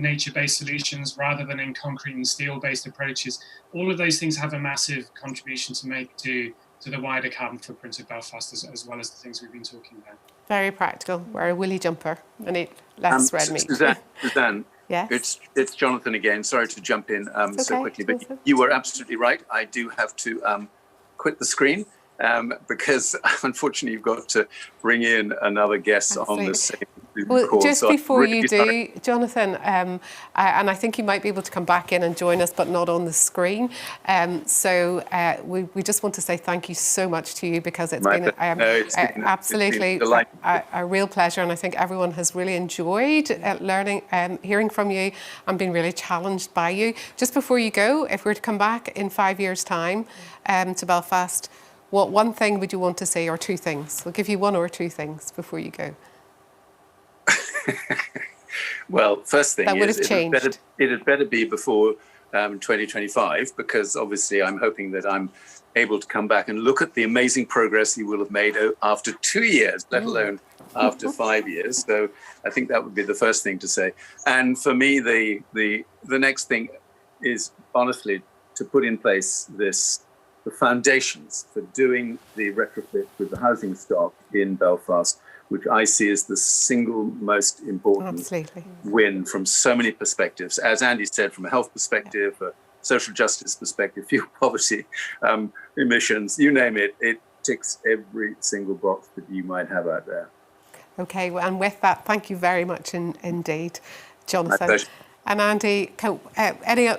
Speaker 5: nature-based solutions rather than in concrete and steel-based approaches. All of those things have a massive contribution to make to the wider carbon footprint of Belfast, as well as the things we've been talking about.
Speaker 1: Very practical. Wear a woolly jumper and eat less red meat.
Speaker 4: Suzanne,
Speaker 1: yes?
Speaker 4: it's Jonathan again. Sorry to jump in so quickly, but you were absolutely right. I do have to quit the screen because unfortunately you've got to bring in another guest on the same
Speaker 1: Well,
Speaker 4: call.
Speaker 1: just
Speaker 4: So
Speaker 1: before
Speaker 4: really
Speaker 1: you do,
Speaker 4: sorry.
Speaker 1: Jonathan, and I think you might be able to come back in and join us, but not on the screen. So we just want to say thank you so much to you because it's been absolutely a real pleasure, and I think everyone has really enjoyed learning, hearing from you, and been really challenged by you. Just before you go, if we were to come back in 5 years' time to Belfast, what one thing would you want to say, or 2 things? We'll give you 1 or 2 things before you go.
Speaker 4: Well, first thing is
Speaker 1: it
Speaker 4: had better be before 2025, because obviously I'm hoping that I'm able to come back and look at the amazing progress you will have made after 2 years, let alone after 5 years. So I think that would be the first thing to say. And for me, the next thing is honestly to put in place the foundations for doing the retrofit with the housing stock in Belfast, which I see as the single most important win from so many perspectives. As Andy said, from a health perspective, a social justice perspective, fuel poverty, emissions, you name it, it ticks every single box that you might have out there.
Speaker 1: Okay, well, and with that, thank you very much indeed, Jonathan.
Speaker 4: My pleasure.
Speaker 1: And Andy,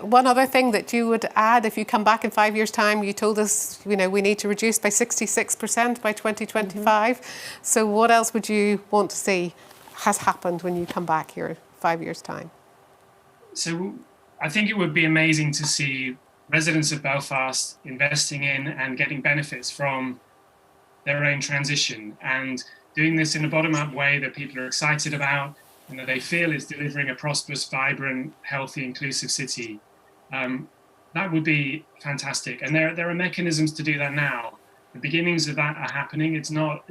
Speaker 1: one other thing that you would add if you come back in 5 years' time? You told us, we need to reduce by 66% by 2025. So what else would you want to see has happened when you come back here in 5 years' time?
Speaker 5: So I think it would be amazing to see residents of Belfast investing in and getting benefits from their own transition, and doing this in a bottom-up way that people are excited about, and that they feel is delivering a prosperous, vibrant, healthy, inclusive city. That would be fantastic. And there are mechanisms to do that now. The beginnings of that are happening. It's not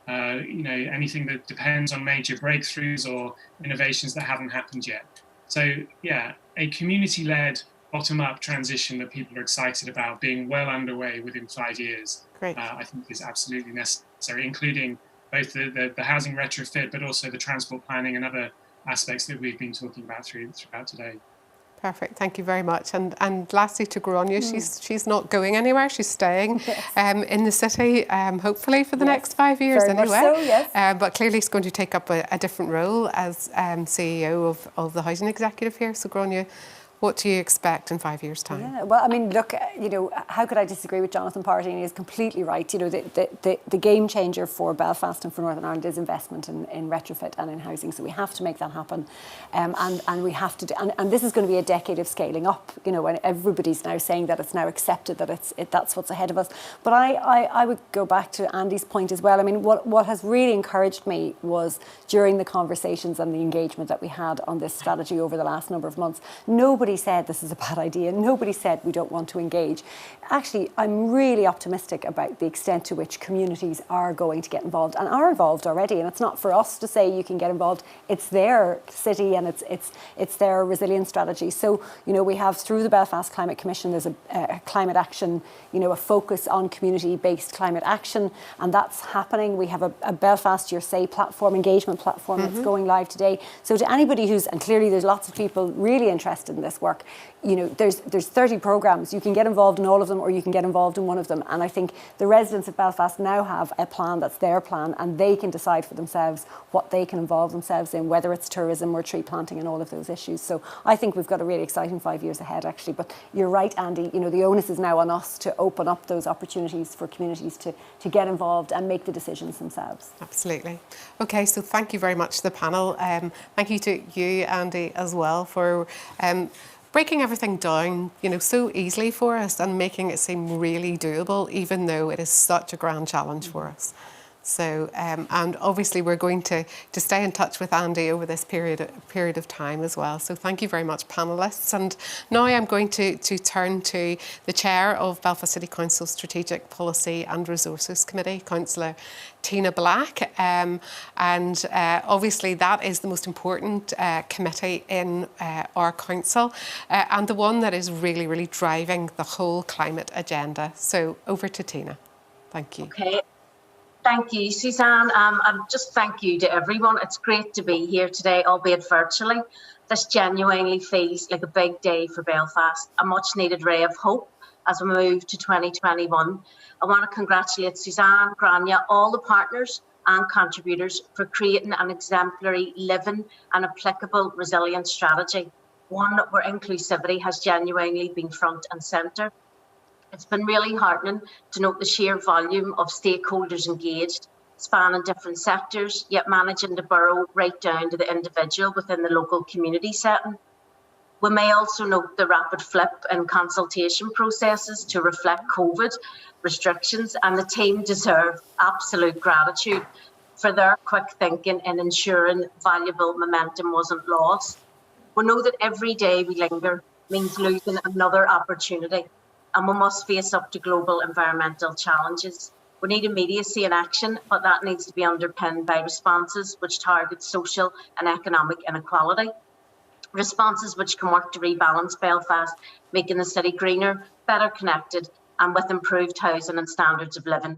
Speaker 5: anything that depends on major breakthroughs or innovations that haven't happened yet. So yeah, a community-led, bottom-up transition that people are excited about being well underway within 5 years.
Speaker 1: Great.
Speaker 5: I think is absolutely necessary, including both the housing retrofit, but also the transport planning and other aspects that we've been talking about throughout today.
Speaker 1: Perfect. Thank you very much. And lastly, to Gráinne, she's not going anywhere. She's staying in the city, hopefully for the next 5 years
Speaker 2: very
Speaker 1: anyway.
Speaker 2: Much so, yes.
Speaker 1: But clearly, she's going to take up a different role as CEO of the housing executive here. So Gráinne, What do you expect in 5 years' time?
Speaker 2: Yeah, well, I mean, look, you know, how could I disagree with Jonathan Party? And he's completely right. You know, the game changer for Belfast and for Northern Ireland is investment in retrofit and in housing. So we have to make that happen, and we have to do. And this is going to be a decade of scaling up. You know, and everybody's now saying that it's now accepted that that's what's ahead of us. But I would go back to Andy's point as well. I mean, what has really encouraged me was during the conversations and the engagement that we had on this strategy over the last number of months. Nobody said this is a bad idea. Nobody said we don't want to engage. Actually, I'm really optimistic about the extent to which communities are going to get involved and are involved already. And it's not for us to say you can get involved. It's their city and it's their resilience strategy. So, you know, we have through the Belfast Climate Commission, there's a climate action, you know, a focus on community-based climate action, and that's happening. We have a Belfast Your Say platform, engagement platform that's going live today. So to anybody who's, and clearly there's lots of people really interested in this work, you know, there's 30 programmes. You can get involved in all of them or you can get involved in one of them. And I think the residents of Belfast now have a plan that's their plan, and they can decide for themselves what they can involve themselves in, whether it's tourism or tree planting and all of those issues. So I think we've got a really exciting 5 years ahead, actually. But you're right, Andy, you know, the onus is now on us to open up those opportunities for communities to get involved and make the decisions themselves.
Speaker 1: Absolutely. Okay, so thank you very much to the panel. Thank you to you, Andy, as well, for breaking everything down, you know, so easily for us and making it seem really doable, even though it is such a grand challenge for us. So, and obviously we're going to stay in touch with Andy over this period of time as well. So thank you very much, panellists. And now I'm going to turn to the Chair of Belfast City Council Strategic Policy and Resources Committee, Councillor Tina Black. Obviously that is the most important committee in our council and the one that is really, really driving the whole climate agenda. So over to Tina. Thank you.
Speaker 6: Okay. Thank you, Suzanne. And just thank you to everyone. It's great to be here today, albeit virtually. This genuinely feels like a big day for Belfast, a much needed ray of hope as we move to 2021. I want to congratulate Suzanne, Grania, all the partners and contributors for creating an exemplary, living and applicable resilience strategy, one where inclusivity has genuinely been front and centre. It's been really heartening to note the sheer volume of stakeholders engaged, spanning different sectors, yet managing to burrow right down to the individual within the local community setting. We may also note the rapid flip in consultation processes to reflect COVID restrictions, and the team deserve absolute gratitude for their quick thinking in ensuring valuable momentum wasn't lost. We know that every day we linger means losing another opportunity, and we must face up to global environmental challenges. We need immediacy in action, but that needs to be underpinned by responses which target social and economic inequality. Responses which can work to rebalance Belfast, making the city greener, better connected, and with improved housing and standards of living.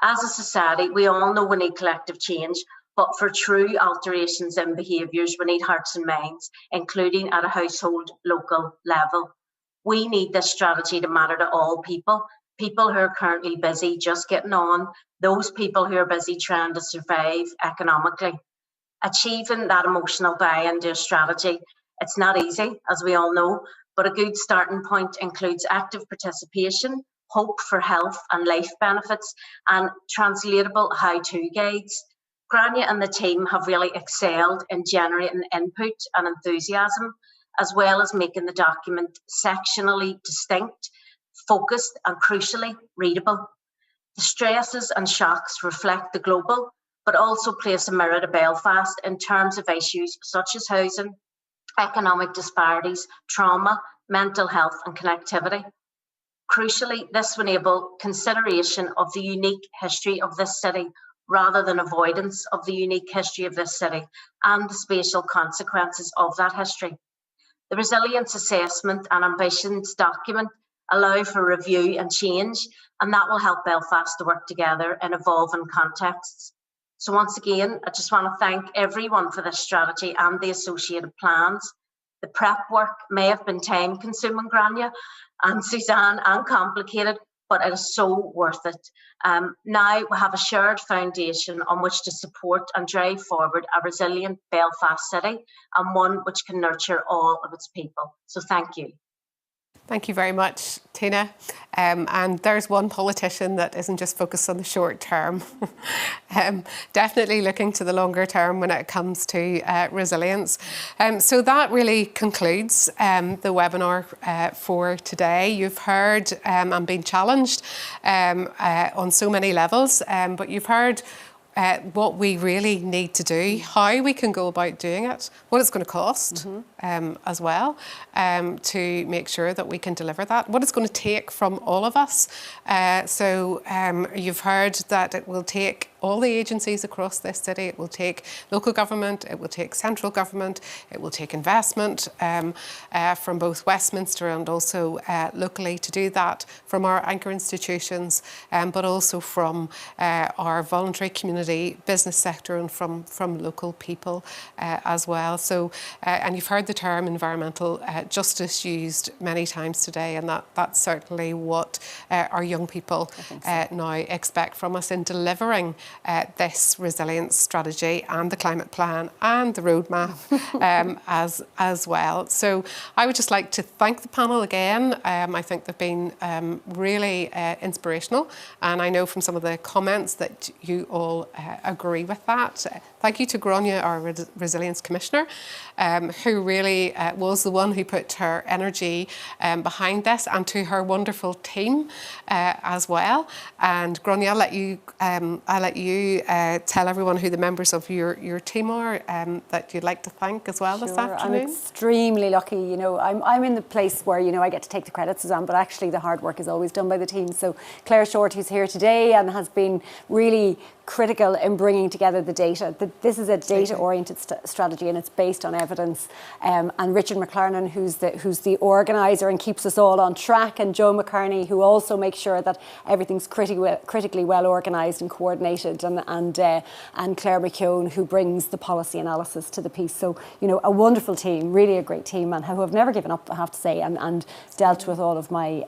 Speaker 6: As a society, we all know we need collective change, but for true alterations in behaviours, we need hearts and minds, including at a household, local level. We need this strategy to matter to all people, people who are currently busy just getting on, those people who are busy trying to survive economically. Achieving that emotional buy-in to a strategy, it's not easy, as we all know, but a good starting point includes active participation, hope for health and life benefits, and translatable how-to guides. Grania and the team have really excelled in generating input and enthusiasm, as well as making the document sectionally distinct, focused and crucially readable. The stresses and shocks reflect the global, but also place a mirror to Belfast in terms of issues such as housing, economic disparities, trauma, mental health and connectivity. Crucially, this will enable consideration of the unique history of this city rather than avoidance of the unique history of this city and the spatial consequences of that history. The resilience assessment and ambitions document allow for review and change, and that will help Belfast to work together in evolving contexts. So once again, I just want to thank everyone for this strategy and the associated plans. The prep work may have been time-consuming, Grania and Suzanne, and complicated, but it is so worth it. Now we have a shared foundation on which to support and drive forward a resilient Belfast city, and one which can nurture all of its people. So thank you.
Speaker 1: Thank you very much, Tina. And there's one politician that isn't just focused on the short term. Definitely looking to the longer term when it comes to resilience. So that really concludes the webinar for today. You've heard and been challenged on so many levels, but you've heard what we really need to do, how we can go about doing it, what it's going to cost as well, to make sure that we can deliver that, what it's going to take from all of us. So you've heard that it will take all the agencies across this city, it will take local government, it will take central government, it will take investment from both Westminster and also locally to do that, from our anchor institutions, but also from our voluntary community, business sector, and from local people as well. So, and you've heard the term environmental justice used many times today, and that's certainly what our young people now expect from us in delivering this resilience strategy and the climate plan and the roadmap as well. So I would just like to thank the panel again. I think they've been really inspirational, and I know from some of the comments that you all agree with that. Thank you to Gráinne, our Resilience Commissioner, who really was the one who put her energy behind this, and to her wonderful team as well. And Gráinne, I'll let you tell everyone who the members of your team are that you'd like to thank as well this afternoon.
Speaker 2: I'm extremely lucky. You know, I'm in the place where, you know, I get to take the credit, Suzanne, but actually the hard work is always done by the team. So Claire Short, who's here today and has been really critical in bringing together the data. This is a data-oriented strategy, and it's based on evidence. And Richard McLarnon, who's the organiser and keeps us all on track, and Joe McCarney, who also makes sure that everything's critically well organised and coordinated, and Claire McKeown, who brings the policy analysis to the piece. So, you know, a wonderful team, really a great team, and who have never given up, I have to say, and dealt with all of my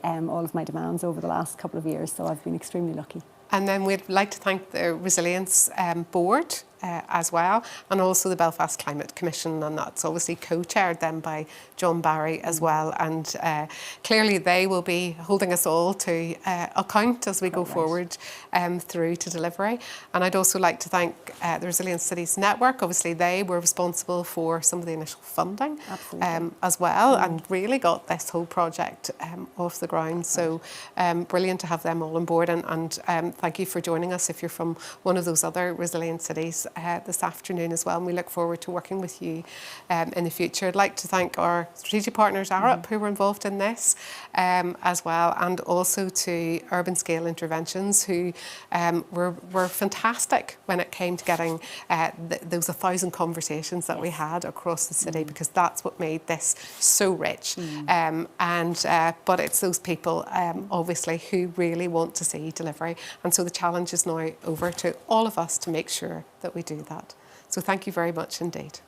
Speaker 2: demands over the last couple of years. So I've been extremely lucky.
Speaker 1: And then we'd like to thank the Resilience Board as well, and also the Belfast Climate Commission, and that's obviously co-chaired then by John Barry as well. And clearly they will be holding us all to account as we go forward through to delivery. And I'd also like to thank the Resilient Cities Network. Obviously they were responsible for some of the initial funding as well, and really got this whole project off the ground. So brilliant to have them all on board, and thank you for joining us if you're from one of those other resilient cities this afternoon as well, and we look forward to working with you in the future. I'd like to thank our strategic partners, Arup, who were involved in this as well, and also to Urban Scale Interventions, who were fantastic when it came to getting those 1,000 conversations that we had across the city, because that's what made this so rich. But it's those people, obviously, who really want to see delivery, and so the challenge is now over to all of us to make sure that we do that. So thank you very much indeed.